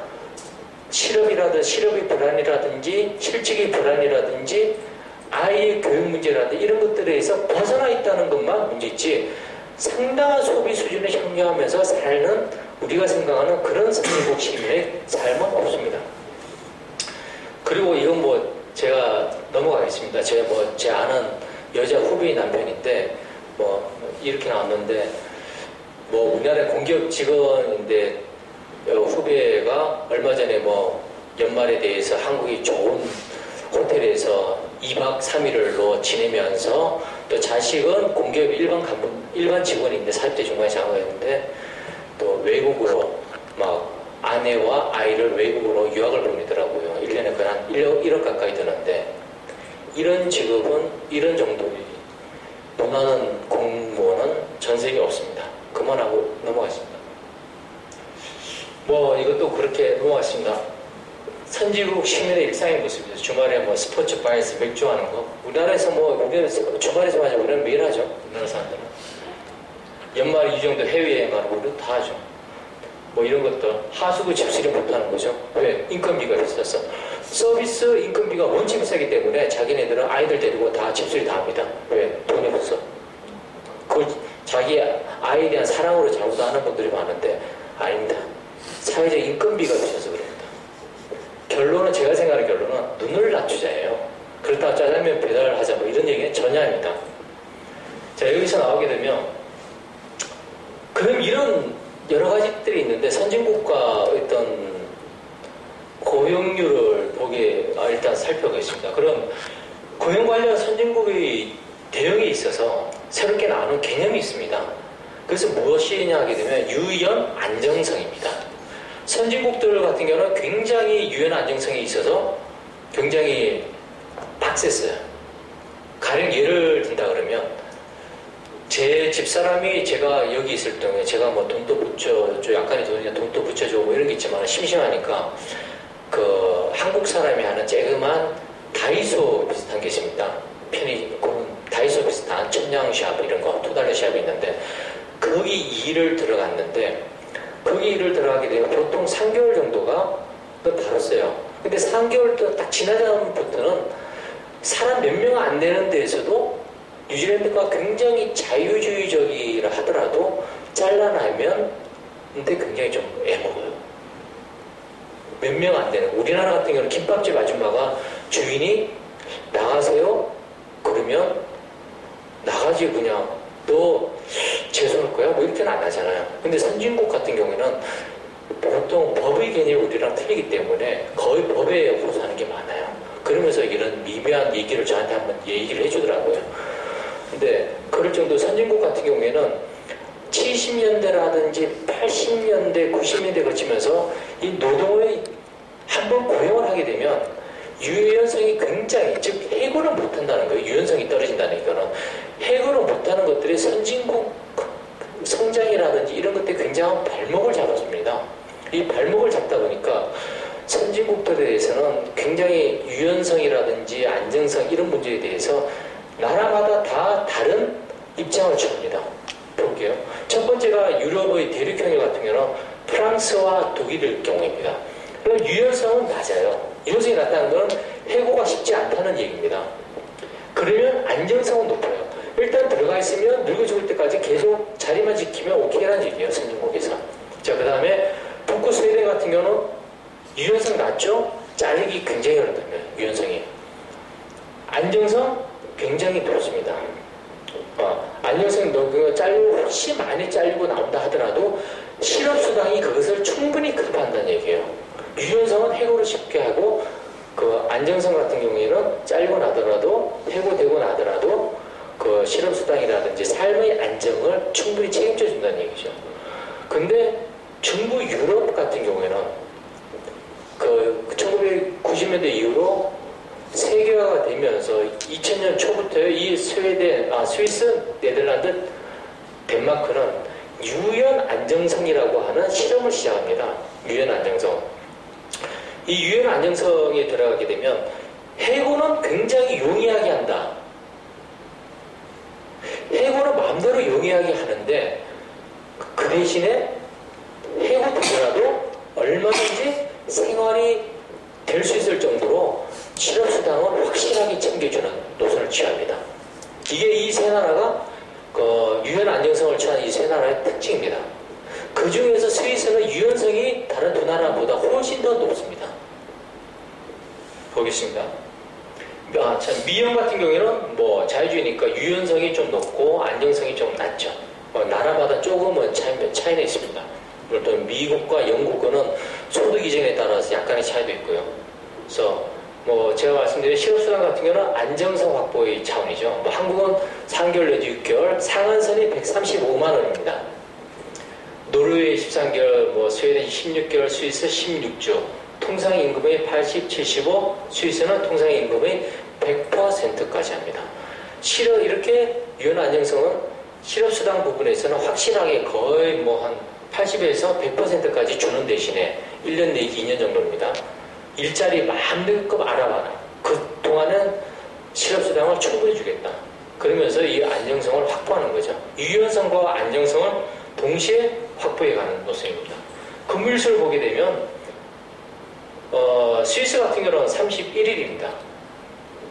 실업의 불안이라든지 실직의 불안이라든지 아이의 교육 문제라든지 이런 것들에서 벗어나 있다는 것만 문제있지 상당한 소비 수준을 형성하면서 사는 우리가 생각하는 그런 선진국 시민의 삶은 없습니다. 그리고 이건 뭐 제가 넘어가겠습니다. 제가 뭐 제 아는 여자 후배의 남편인데 뭐 이렇게 나왔는데 뭐 우리나라 공기업 직원인데 후배가 얼마 전에 뭐 연말에 대해서 한국이 좋은 호텔에서 2박 3일로 지내면서 또 자식은 공기업 일반 직원인데 40대 중반에 장거였는데 또 외국으로 막 아내와 아이를 외국으로 유학을 보내더라고요. 1년에 한 1억 가까이 드는데 이런 직업은 이런 정도의 원하는 공무원은 전 세계에 없습니다. 그만하고 넘어가겠습니다. 뭐 이것도 그렇게 넘어갔습니다. 선진국 시민의 일상의 모습이죠. 주말에 뭐 스포츠 바에서 맥주하는 거. 우리나라에서 뭐 우리는 주말에서 마저 우리는 매일 하죠. 우리나라 사람들은. 연말에 이 정도 해외여행하는 거 우리는 다 하죠. 뭐 이런 것도 하수구 집수리 못하는 거죠. 왜? 인건비가 비싸서. 서비스 인건비가 원체 비싸기 때문에 자기네들은 아이들 데리고 다 집수리 다 합니다. 왜? 돈이 없어. 그걸 자기 아이에 대한 사랑으로 잘못하는 분들이 많은데 아닙니다. 사회적 인건비가 비싸서 그럽니다. 결론은 제가 생각하는 결론은 눈을 낮추자예요. 그렇다고 짜장면 배달하자 뭐 이런 얘기는 전혀 아닙니다. 자 여기서 나오게 되면 그럼 이런 여러 가지들이 있는데 선진국과 어떤 고용률을 보게 일단 살펴보겠습니다. 그럼 고용 관련 선진국의 대응에 있어서 새롭게 나오는 개념이 있습니다. 그래서 무엇이냐 하게 되면 유연 안정성입니다. 선진국들 같은 경우는 굉장히 유연 안정성이 있어서 굉장히 빡셌어요. 가령 예를 든다 그러면 제 집사람이 제가 여기 있을 경우에 제가 뭐 돈도 붙여줘 약간의 돈도 붙여주고 뭐 이런 게 있지만 심심하니까 그 한국 사람이 하는 쬐그만 다이소 비슷한 게 있습니다. 다이소 비슷한 천냥샵 이런 거 $2 샵이 있는데 거기 일을 들어갔는데 거기 일을 들어가게 되면 보통 3개월 정도가 다뤘어요. 근데 3개월 딱 지나자부터는 사람 몇 명 안 되는 데에서도 뉴질랜드가 굉장히 자유주의적이라 하더라도 잘라나면 근데 굉장히 좀 애먹어요. 몇 명 안 되는. 우리나라 같은 경우는 김밥집 아줌마가 주인이 나가세요? 그러면 나가지 그냥 너 재수할 거야? 뭐 이렇게는 안 하잖아요. 근데 선진국 같은 경우에는 보통 법의 개념이 우리랑 틀리기 때문에 거의 법에 호소하는 게 많아요. 그러면서 이런 미묘한 얘기를 저한테 한번 얘기를 해주더라고요. 근데 그럴 정도 선진국 같은 경우에는 70년대라든지 80년대, 90년대 거치면서 이 노동의 한번 고용을 하게 되면 유연성이 굉장히, 즉 해고를 못한다는 거예요. 유연성이 떨어진다는 거는 해고를 못하는 것들이 선진국 성장이라든지 이런 것들이 굉장한 발목을 잡았습니다. 이 발목을 잡다 보니까 선진국들에 대해서는 굉장히 유연성이라든지 안정성 이런 문제에 대해서 나라마다 다 다른 입장을 취합니다. 볼게요. 첫 번째가 유럽의 대륙형일 같은 경우는 프랑스와 독일의 경우입니다. 그럼 유연성은 낮아요. 유연성이 낮다는 건 해고가 쉽지 않다는 얘기입니다. 그러면 안정성은 높아요. 일단 들어가 있으면 늙어 죽을 때까지 계속 자리만 지키면 오케이라는 얘기예요. 선진국에서. 자, 그 다음에 북구 스웨덴 같은 경우는 유연성 낮죠? 잘리기 굉장히 어렵답니다. 유연성이. 안정성 굉장히 높습니다. 안정성이 높고 잘리고 훨씬 많이 잘리고 나온다 하더라도 실업수당이 그것을 충분히 커버한다는 얘기예요. 유연성은 해고를 쉽게 하고 그 안정성 같은 경우에는 잘리고 나더라도 해고되고 나더라도 그 실업수당이라든지 삶의 안정을 충분히 책임져 준다는 얘기죠. 근데 중부 유럽 같은 경우에는 그 1990년대 이후로 세계화가 되면서 2000년 초부터요, 이 스위스, 네덜란드, 덴마크는 유연 안정성이라고 하는 실험을 시작합니다. 유연 안정성. 이 유연 안정성에 들어가게 되면 해고는 굉장히 용이하게 한다. 해고는 마음대로 용이하게 하는데 그 대신에 해고되더라도 얼마든지 생활이 될 수 있을 정도로 실업수당을 확실하게 챙겨주는 노선을 취합니다. 이게 이 세 나라가 유연 안정성을 취한 이 세 나라의 특징입니다. 그 중에서 스위스는 유연성이 다른 두 나라보다 훨씬 더 높습니다. 보겠습니다. 미영 같은 경우에는 뭐 자유주의니까 유연성이 좀 높고 안정성이 좀 낮죠. 나라마다 조금은 차이는 있습니다. 물론 미국과 영국 거는 소득 이전에 따라서 약간의 차이도 있고요. 그래서 뭐 제가 말씀드린 실업수당 같은 경우는 안정성 확보의 차원이죠. 뭐 한국은 3개월 내지 6개월, 상한선이 135만 원입니다. 노르웨이 13개월, 뭐 스웨덴 16개월, 스위스 16주, 통상임금의 80, 75, 스위스는 통상임금의 100%까지 합니다. 이렇게 유연 안정성은 실업수당 부분에서는 확실하게 거의 뭐 한 80에서 100%까지 주는 대신에 1년 내지 2년 정도입니다. 일자리 마음껏 알아봐라. 그 동안은 실업수당을 충분히 주겠다. 그러면서 이 안정성을 확보하는 거죠. 유연성과 안정성을 동시에 확보해가는 노선입니다. 근무일수를 보게 되면 스위스 같은 경우는 31일입니다.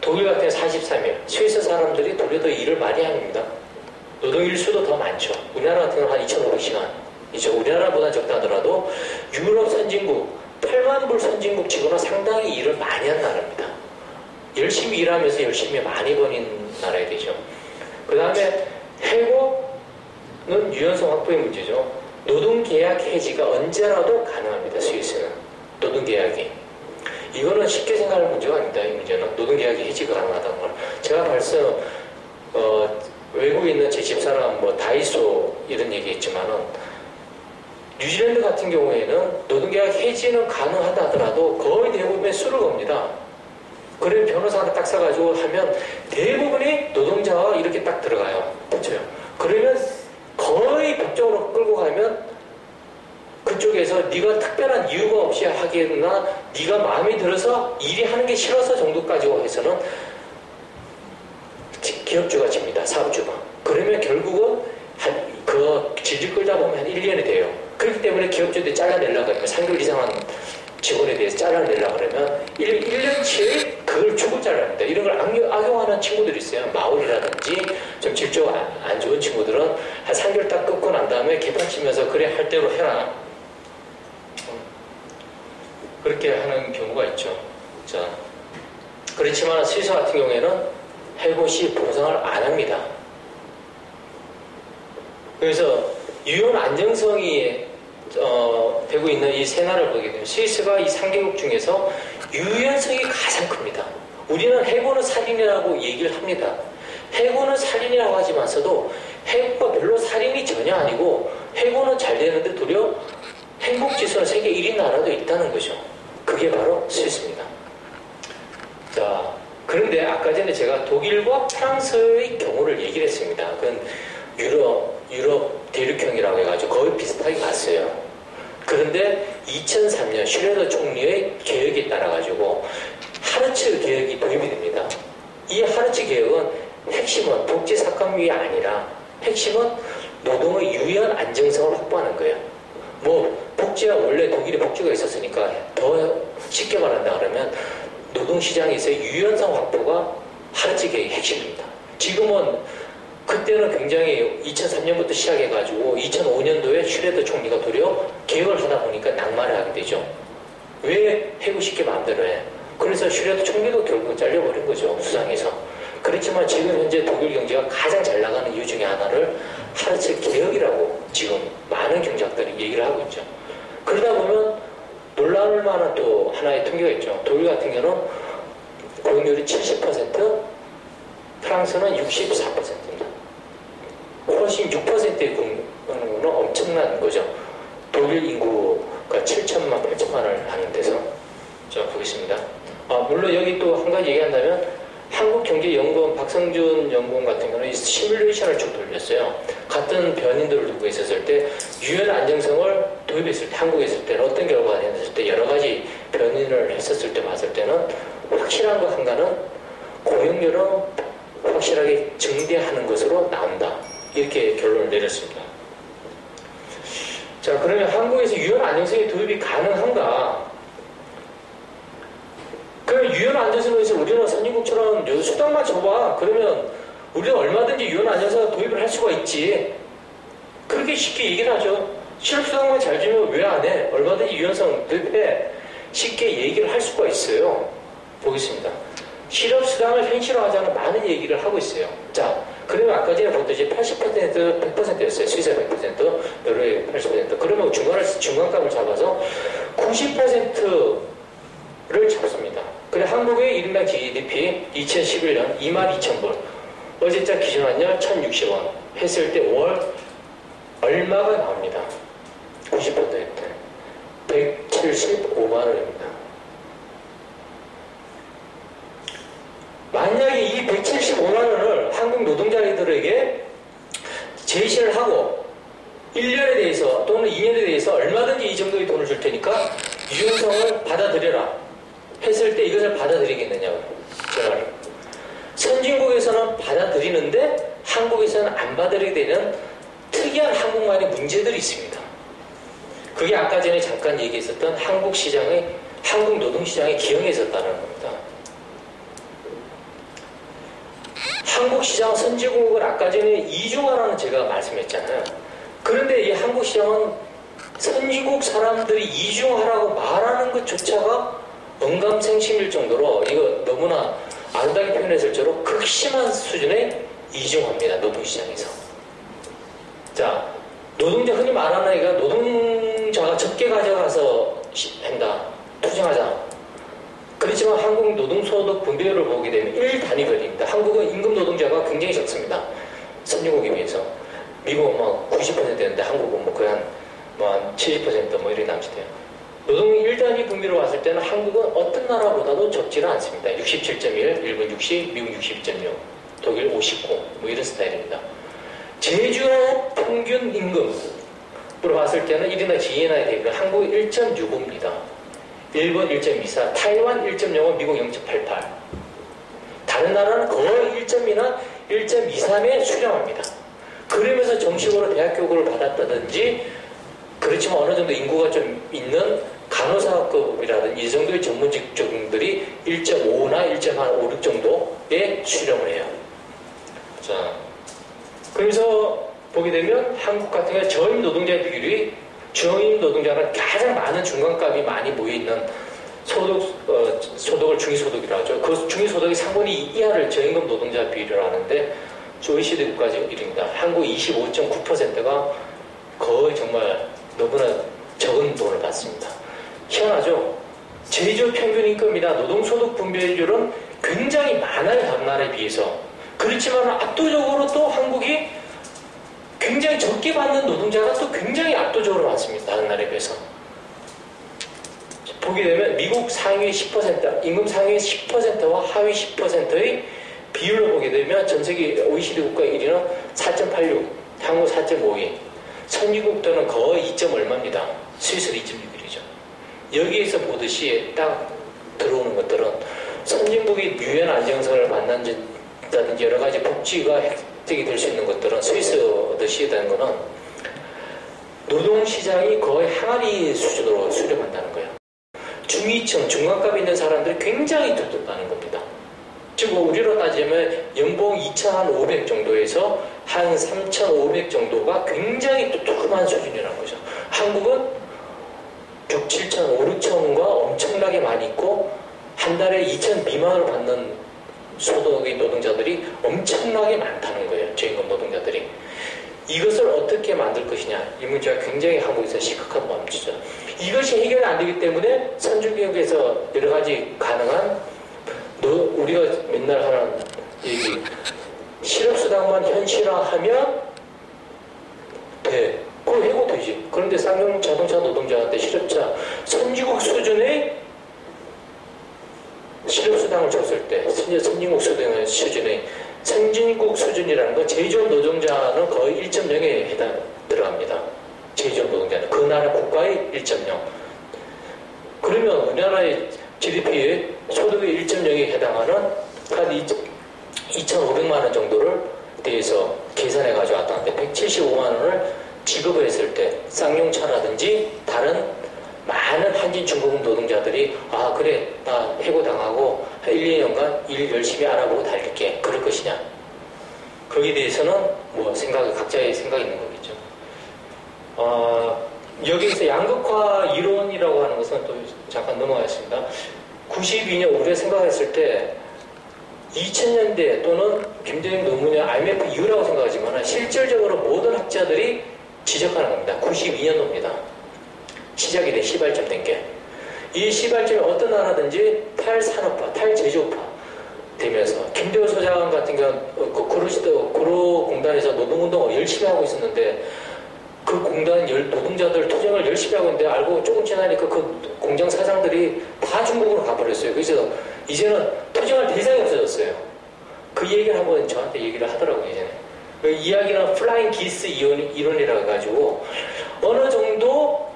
독일 같은 경우는 43일. 스위스 사람들이 독일에 더 일을 많이 합니다. 노동일수도 더 많죠. 우리나라 같은 경우는 한 2,500시간. 이제 우리나라보다 적다더라도 유럽 선진국, 8만 불 선진국 치고는 상당히 일을 많이 한 나라입니다. 열심히 일하면서 열심히 많이 버는 나라가 되죠. 그 다음에 해고는 유연성 확보의 문제죠. 노동계약 해지가 언제라도 가능합니다. 스위스는. 노동계약이. 이거는 쉽게 생각할 문제가 아닙니다. 이 문제는. 노동계약이 해지가 가능하다는 걸. 제가 벌써 외국에 있는 제 집사람 뭐 다이소 이런 얘기 했지만은 뉴질랜드 같은 경우에는 노동계약 해지는 가능하다 하더라도 거의 대부분의 수를 겁니다. 그래 변호사를 딱 써가지고 하면 대부분이 노동자가 이렇게 딱 들어가요. 그렇죠? 그러면 거의 법적으로 끌고 가면 그쪽에서 네가 특별한 이유가 없이 하기나 네가 마음에 들어서 일이 하는 게 싫어서 정도까지 해서는 기업주가 집니다. 사업주가. 그러면 결국은 그 질질 끌다 보면 한 1년이 돼요. 그렇기 때문에 기업주들이 잘라내려고 하면 3개월 이상한 직원에 대해서 잘라내려고 그러면 1년치에 그걸 주고 잘라냅니다. 이런 걸 악용하는 친구들이 있어요. 마을이라든지 좀 질적 안 좋은 친구들은 한 3개월 딱 끊고 난 다음에 개판 치면서 그래 할 대로 해라. 그렇게 하는 경우가 있죠. 자, 그렇지만 스위스 같은 경우에는 해고 시 보상을 안 합니다. 그래서 유연 안정성이 되고 있는 이 세 나라를 보게 되면 스위스가 이 3개국 중에서 유연성이 가장 큽니다. 우리는 해고는 살인이라고 얘기를 합니다. 해고는 살인이라고 하지만서도 해고가 별로 살인이 전혀 아니고 해고는 잘 되는데 도리어 행복지수는 세계 1위 나라도 있다는 거죠. 그게 바로 스위스입니다. 자, 그런데 아까 전에 제가 독일과 프랑스의 경우를 얘기를 했습니다. 그건 유럽 대륙형이라고 해가지고 거의 비슷하게 갔어요. 그런데 2003년 슈레더 총리의 계획에 따라가지고 하르츠 계획이 도입이 됩니다. 이 하르츠 계획은 핵심은 복지 삭감이 아니라 핵심은 노동의 유연 안정성을 확보하는 거예요. 뭐 복지가 원래 독일에 복지가 있었으니까 더 쉽게 말한다 그러면 노동시장에서의 유연성 확보가 하르츠 계획의 핵심입니다. 지금은 그때는 굉장히 2003년부터 시작해가지고 2005년도에 슈레더 총리가 도리어 개혁을 하다 보니까 낙마를 하게 되죠. 왜 해고 쉽게 마음대로 해? 그래서 슈레더 총리도 결국은 잘려버린 거죠. 수상에서. 그렇지만 지금 현재 독일 경제가 가장 잘 나가는 이유 중에 하나를 하르츠 개혁이라고 지금 많은 경제학들이 얘기를 하고 있죠. 그러다 보면 놀라울 만한 또 하나의 통계가 있죠. 독일 같은 경우는 고용률이 70%, 프랑스는 64%입니다. 훨씬 6%의 공유는 엄청난 거죠. 독일 인구가 7천만, 8천만을 하는 데서. 자, 보겠습니다. 물론 여기 또 한 가지 얘기한다면 한국경제연구원 박성준 연구원 같은 경우는 시뮬레이션을 쭉 돌렸어요. 같은 변인들을 두고 있었을 때 유연 안정성을 도입했을 때 한국에 있을 때는 어떤 결과가 됐을 때 여러 가지 변인을 했었을 때 봤을 때는 확실한 거 한가는 고용률은 확실하게 증대하는 것으로 나온다. 이렇게 결론을 내렸습니다. 자, 그러면 한국에서 유연 안정성의 도입이 가능한가? 그럼 유연 안정성을 위해서 우리는 선진국처럼 수당만 줘봐. 그러면 우리는 얼마든지 유연 안정성 도입을 할 수가 있지. 그렇게 쉽게 얘기를 하죠. 실업수당만 잘 주면 왜 안 해? 얼마든지 유연성 도입해. 쉽게 얘기를 할 수가 있어요. 보겠습니다. 실업수당을 현실화하자는 많은 얘기를 하고 있어요. 자, 그러면 아까 전에 보듯이 80%, 100%였어요. 스위스 100%, 노르웨이 80%. 그러면 중간값을 잡아서 90%를 잡습니다. 그래, 한국의 1인당 GDP 2011년 22,000불. 어제자 기준환율 1,060원 했을 때 월 얼마가 나옵니다. 90%. 175만 원입니다. 만약에 이 175만 원을 한국 노동자들에게 제시를 하고 1년에 대해서 또는 2년에 대해서 얼마든지 이 정도의 돈을 줄 테니까 유연성을 받아들여라 했을 때 이것을 받아들이겠느냐고. 제 말은. 선진국에서는 받아들이는데 한국에서는 안 받아들이게 되는 특이한 한국만의 문제들이 있습니다. 그게 아까 전에 잠깐 얘기했었던 한국 노동시장의 기형에 있었다는 겁니다. 한국 시장 선진국을 아까 전에 이중화라는 제가 말씀했잖아요. 그런데 이 한국 시장은 선진국 사람들이 이중화라고 말하는 것조차가 언감생심일 정도로 이거 너무나 아름답게 표현했을 정도로 극심한 수준의 이중화입니다. 노동시장에서. 자, 흔히 말하는 얘기가 노동자가 적게 가져가서 한다. 투쟁하자. 그렇지만 한국 노동소득 분배율을 보게 되면 1단위별입니다. 한국은 임금 노동자가 굉장히 적습니다. 선진국에 비해서. 미국은 막 90%였는데 한국은 뭐 거의 한 70% 뭐 이렇게 남짓해요. 노동 1단위 분배로 봤을 때는 한국은 어떤 나라보다도 적지는 않습니다. 67.1, 일본 60, 미국 62.6, 독일 59, 뭐 이런 스타일입니다. 제주의 평균 임금으로 봤을 때는 1인당 GNI 대비 한국이 1.65입니다. 일본 1.24, 타이완 1.05, 미국 0.88. 다른 나라는 거의 1.2나 1.23에 수렴합니다. 그러면서 정식으로 대학 교육을 받았다든지 그렇지만 어느 정도 인구가 좀 있는 간호사급이라든지 이 정도의 전문 직종들이 1.5나 1.56 정도에 수렴을 해요. 자, 그래서 보게 되면 한국 같은 경우 저임 노동자의 비율이 저임 노동자는 가장 많은 중간값이 많이 모여있는 소득을 중위소득이라고 하죠. 그 중위소득의 3분의 2 이하를 저임금 노동자 비율을 하는데 OECD 국가지 1위입니다. 한국 25.9%가 거의 정말 너무나 적은 돈을 받습니다. 희한하죠? 제주 평균 임금이나 노동소득 분배율은 굉장히 많아요. 다른 나라에 비해서. 그렇지만 압도적으로 또 한국이 굉장히 적게 받는 노동자가 또 굉장히 압도적으로 많습니다. 다른 나라에 비해서. 보게 되면 미국 상위 10%, 임금 상위 10%와 하위 10%의 비율로 보게 되면 전 세계 OECD 국가 1위는 4.86, 한국 4.52, 선진국들은 거의 2점 얼마입니다. 스위스 2.61이죠. 여기에서 보듯이 딱 들어오는 것들은 선진국이 유연 안정성을 만난다든지 여러 가지 복지가 획득이 될 수 있는 것들은 스위스듯이 되는 거는 노동시장이 거의 항아리 수준으로 수렴한다는 거예요. 중위층, 중간값이 있는 사람들이 굉장히 두텁다는 겁니다. 즉 우리로 따지면 연봉 2,500 정도에서 한 3,500 정도가 굉장히 두툼한 수준이라는 거죠. 한국은 6, 7천, 5, 6천과 엄청나게 많이 있고 한 달에 2천 미만으로 받는 소득의 노동자들이 엄청나게 많다는 거예요. 저임금 노동자들이. 이것을 어떻게 만들 것이냐. 이 문제가 굉장히 한국에서 심각한 문제죠. 이것이 해결이 안 되기 때문에 선진국에서 여러 가지 가능한 우리가 맨날 하는 얘기 실업수당만 현실화하면 돼. 그거 해고되지. 그런데 쌍용 자동차 노동자한테 실업자 선진국 수준의 실업수당을 줬을 때 선진국 수준이라는 건 제조업 노동자는 거의 1.0에 들어갑니다. 제조업 노동자는 그 나라 국가의 1.0. 그러면 우리나라의 GDP의 소득의 1.0에 해당하는 한 2,500만 원 정도를 대해서 계산해 가져왔다는데 175만 원을 지급을 했을 때 쌍용차라든지 다른 많은 한진 중고금 노동자들이 아 그래 나 해고당하고 1, 2년간 일 열심히 알아보고 달릴게 그럴 것이냐 거기에 대해서는 뭐 각자의 생각이 있는 거겠죠. 여기서 양극화 이론이라고 하는 것은 또 잠깐 넘어가겠습니다. 92년 우리가 생각했을 때 2000년대 또는 김대중 노무현 IMF 이후라고 생각하지만 실질적으로 모든 학자들이 지적하는 겁니다. 92년도입니다. 시작이 된 시발점 된 게. 이 시발점이 어떤 나라든지 탈산업화, 탈제조업화 되면서 김대호 소장 같은 경우는 구로공단에서 노동운동을 열심히 하고 있었는데 그 공단 노동자들 투쟁을 열심히 하고 있는데 알고 조금 지나니까 그 공장 사장들이 다 중국으로 가버렸어요. 그래서 이제는 투쟁할 대상이 없어졌어요. 그 얘기를 한번 저한테 얘기를 하더라고요. 이제는. 그 이야기는 플라잉 기스 이론이라고 해가지고 어느 정도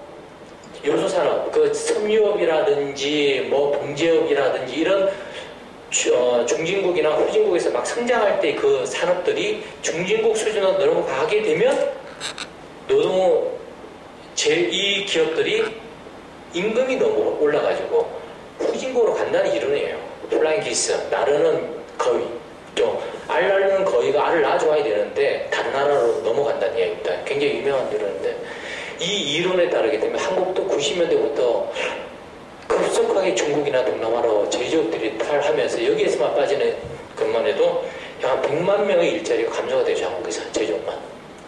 요소산업, 그 섬유업이라든지 뭐 봉제업이라든지 이런 중진국이나 후진국에서 막 성장할 때 그 산업들이 중진국 수준으로 넘어가게 되면 이 기업들이 임금이 너무 올라가지고 후진국으로 간다는 이론이에요. 플라잉 기스, 나르는 거위. 알 낳는 거위가 알을 낳아줘야 되는데 다른 나라로 넘어간다는 이야기입니다. 굉장히 유명한 이론인데 이 이론에 따르게 되면 한국도 90년대부터 급속하게 중국이나 동남아로 제조업들이 탈하면서 여기에서만 빠지는 것만 해도 약 100만 명의 일자리가 감소가 되죠. 한국에서 제조업만.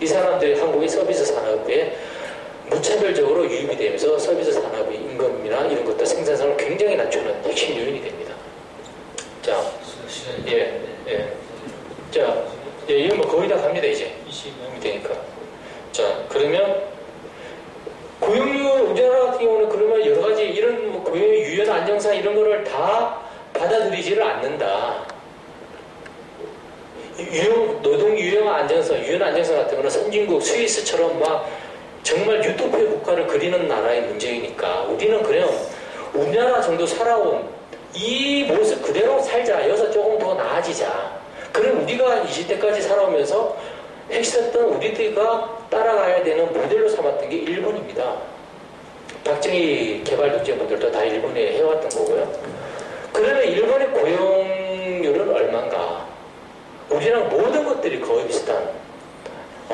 이 사람들이 한국의 서비스 산업에 무차별적으로 유입이 되면서 서비스 산업의 임금이나 이런 것들 생산성을 굉장히 낮추는 핵심 요인이 됩니다. 자, 자, 이건 뭐 거의 다 갑니다, 이제. 20명이 되니까. 자, 그러면 고용률, 우리나라 같은 경우는 그러면 여러 가지 이런 뭐 고용의 유연 안정성 이런 거를 다 받아들이지를 않는다. 노동 유연 안정성 같은 거는 선진국 스위스처럼 막 정말 유토피아 국가를 그리는 나라의 문제이니까 우리는 그냥 우리나라 정도 살아온 이 모습 그대로 살자. 여기서 조금 더 나아지자. 그럼 우리가 20대까지 살아오면서 했었던 우리들과 따라가야 되는 모델로 삼았던 게 일본입니다. 박정희 개발독재모델도 다 일본에 해왔던 거고요. 그러면 일본의 고용률은 얼마인가? 우리랑 모든 것들이 거의 비슷한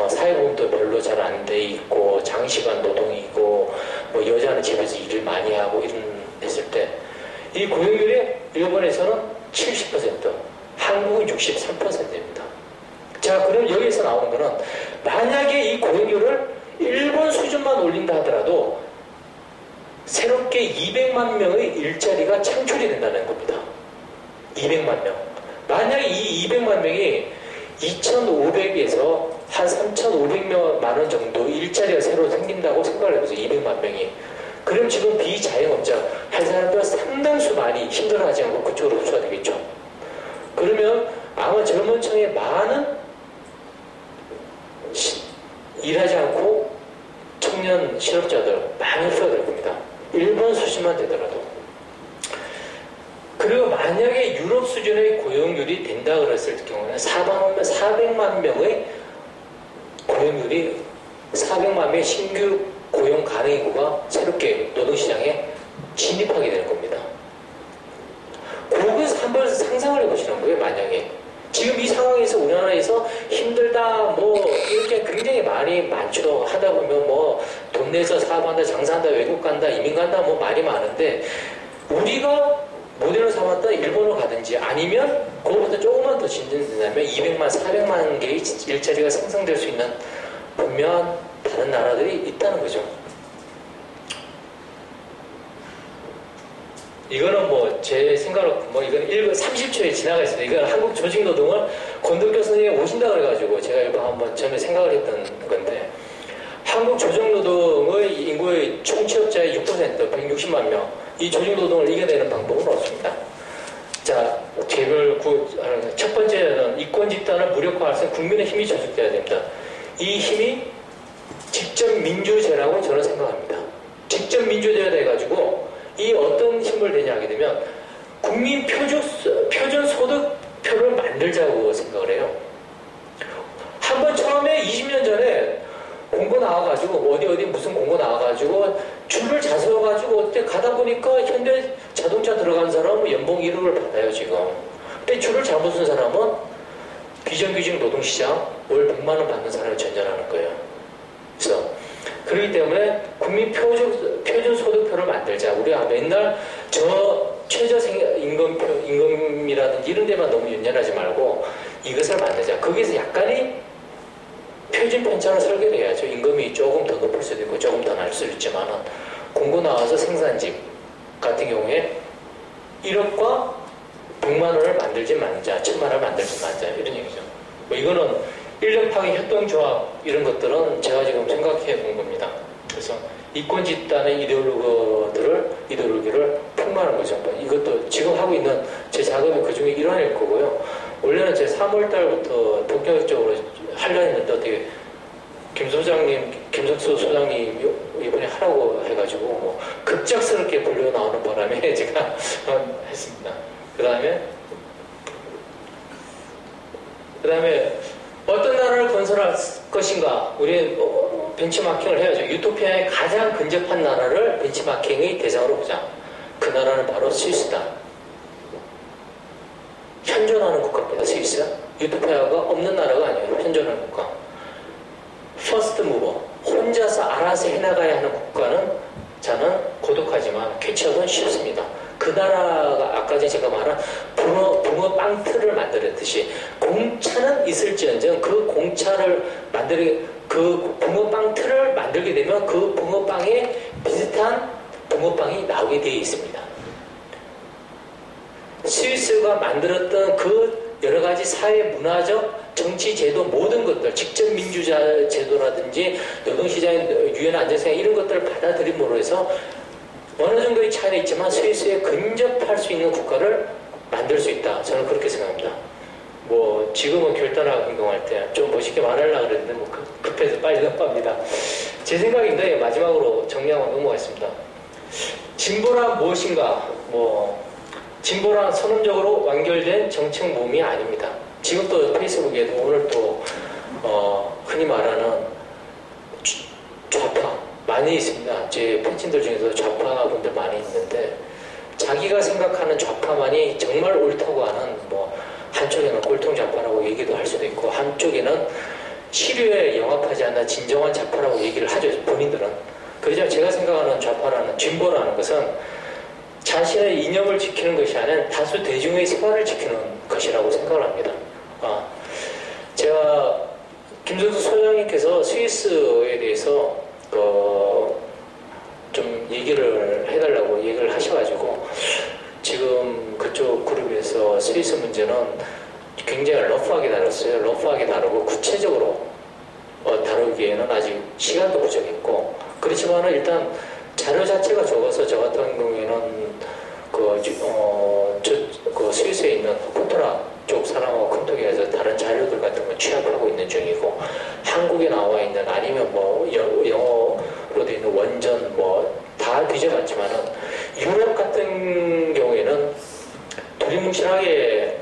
사회보험도 별로 잘 안 돼 있고 장시간 노동이고 뭐 여자는 집에서 일을 많이 하고 이런 했을 때 이 고용률이 일본에서는 70%, 한국은 63%입니다. 자, 그럼 여기서 나오는 거는 만약에 이 고용률을 일본 수준만 올린다 하더라도 새롭게 200만 명의 일자리가 창출이 된다는 겁니다. 200만 명. 만약에 이 200만 명이 2,500에서 한 3,500만 원 정도 일자리가 새로 생긴다고 생각을 해보세요. 200만 명이. 그럼 지금 비자영업자 할 사람들 상당수 많이 힘들어하지 않고 그쪽으로 흡수가 되겠죠. 그러면 아마 젊은 층에 많은 일하지 않고 청년 실업자들 많이 흡수가 될 겁니다. 일본 수준만 되더라도. 그리고 만약에 유럽 수준의 고용률이 된다 그랬을 경우는 400만 명의 고용률이 400만 명의 신규 고용 가능 인구가 새롭게 노동시장에 진입하게 될 겁니다. 거기서 한번 상상을 해보시는 거예요. 만약에 지금 이 상황에서 우리나라에서 힘들다 뭐 이렇게 굉장히 많죠. 하다 보면 뭐 돈 내서 사업한다, 장사한다, 외국 간다, 이민 간다 뭐 말이 많은데 우리가 모델로 삼았던 일본으로 가든지 아니면 그거보다 조금만 더 진전된다면 200만, 400만 개의 일자리가 생성될 수 있는 분명한 다른 나라들이 있다는 거죠. 이거는 뭐 제 생각으로 뭐 이건 30초에 지나가 있습니다. 이건 한국 조직노동을 권덕교 선생님이 오신다 그래가지고 제가 이거 한번 처음에 생각을 했던 건데 한국 조직노동의 인구의 총 취업자의 6% 160만 명 이 조직노동을 이겨내는 방법은 없습니다. 자, 첫 번째는 이권 집단을 무력화할 수 있는 국민의 힘이 조직돼야 됩니다. 이 힘이 직접 민주제라고 저는 생각합니다. 직접 민주제가 돼가지고 이 어떤 힘을 내냐 하게 되면 국민 표준 소득표를 만들자고 생각을 해요. 한번 처음에 20년 전에 공고 나와가지고 어디 무슨 공고 나와가지고 줄을 잘 서가지고 어때 가다 보니까 현대 자동차 들어간 사람은 연봉 1억을 받아요 지금. 근데 줄을 잘못 쓴 사람은 비정규직 노동시장 월 100만 원 받는 사람이 전전하는 거예요. 그래서 그렇기 때문에 국민 표준 소득표를 만들자. 우리가 맨날 저 최저 임금이라든지 이런 데만 너무 연연하지 말고 이것을 만들자. 거기서 약간의 표준 편차를 설계를 해야죠. 임금이 조금 더 높을 수도 있고 조금 더 낮을 수도 있지만은 공고 나와서 생산직 같은 경우에 1억과 100만 원을 만들지 말자, 1000만 원을 만들지 말자 이런 얘기죠. 뭐 이거는 인력파괴 협동조합 이런 것들은 제가 지금 생각해 본 겁니다. 그래서 이권 집단의 이데올로기를 폭로하는 거죠. 이것도 지금 하고 있는 제 작업이 그 중에 일환일 거고요. 원래는 제 3월 달부터 본격적으로 하려 했는데 어떻게 김석수 소장님 이번에 하라고 해가지고 뭐 급작스럽게 불려 나오는 바람에 제가 했습니다. 그 다음에 어떤 나라를 건설할 것인가 우리 벤치마킹을 해야죠. 유토피아에 가장 근접한 나라를 벤치마킹의 대상으로 보자. 그 나라는 바로 스위스다. 현존하는 국가입니다. 스위스. 유토피아가 없는 나라가 아니에요. 현존하는 국가. 퍼스트 무버. 혼자서 알아서 해나가야 하는 국가는 저는 고독하지만 캐치업은 쉽습니다. 그 나라가 아까 전에 제가 말한 붕어 빵틀을 만들었듯이 공차는 있을지언정 그 공차를 그 붕어빵 틀을 만들게 되면 그 붕어빵에 비슷한 붕어빵이 나오게 되어 있습니다. 스위스가 만들었던 그 여러 가지 사회 문화적 정치 제도 모든 것들 직접 민주자 제도라든지 노동시장의 유연 안정성 이런 것들을 받아들임으로 해서 어느 정도의 차이는 있지만 스위스에 근접할 수 있는 국가를 만들 수 있다. 저는 그렇게 생각합니다. 뭐 지금은 결단하고 행동할 때 좀 멋있게 말하려고 그랬는데 뭐 급해서 빨리 넘어갑니다. 제 생각인데 마지막으로 정리하고 넘어가겠습니다. 진보란 무엇인가? 뭐 진보란 선언적으로 완결된 정책 모임이 아닙니다. 지금 또 페이스북에도 오늘 또 흔히 말하는 좌파 많이 있습니다. 제 팬친들 중에서 좌파분들 많이 있는데 자기가 생각하는 좌파만이 정말 옳다고 하는 뭐 한쪽에는 꼴통 좌파라고 얘기도 할 수도 있고 한쪽에는 시류에 영합하지 않는 진정한 좌파라고 얘기를 하죠. 본인들은. 그렇지만 제가 생각하는 좌파라는 진보라는 것은 자신의 이념을 지키는 것이 아닌 다수 대중의 생활을 지키는 것이라고 생각을 합니다. 제가 김석수 소장님께서 스위스에 대해서 좀 얘기를 해달라고 얘기를 하셔가지고 지금 그쪽 그룹에서 스위스 문제는 굉장히 러프하게 다뤘어요. 러프하게 다루고 구체적으로 다루기에는 아직 시간도 부족했고 그렇지만 일단 자료 자체가 적어서 저 같은 경우에는 그 스위스에 있는 코토라 쪽 사람하고 큰통에서 다른 자료들 같은 거 취합하고 있는 중이고 한국에 나와 있는 아니면 뭐 영어로 되어 있는 원전 뭐 다 뒤져봤지만은 유럽 같은 경우에는 두리뭉실하게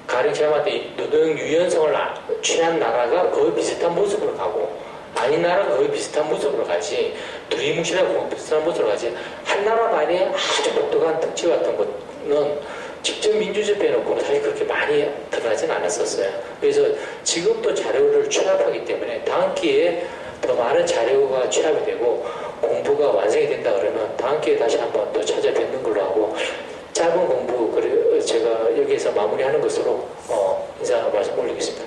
가령 제가 봤을 때 노동 유연성을 취한 나라가 거의 비슷한 모습으로 가고 아닌 나라가 거의 비슷한 모습으로 가지 두리뭉실하고 비슷한 모습으로 가지 한 나라만의 아주 독특한 특징 같은 것은 직접 민주주의에 놓고는 사실 그렇게 많이 드러나진 않았었어요. 그래서 지금도 자료를 취합하기 때문에 다음 기회에 더 많은 자료가 취합이 되고 공부가 완성이 된다 그러면 다음 기회에 다시 한번 또 찾아뵙는 걸로 하고 짧은 공부 그리고 제가 여기에서 마무리하는 것으로 인사 말씀 올리겠습니다.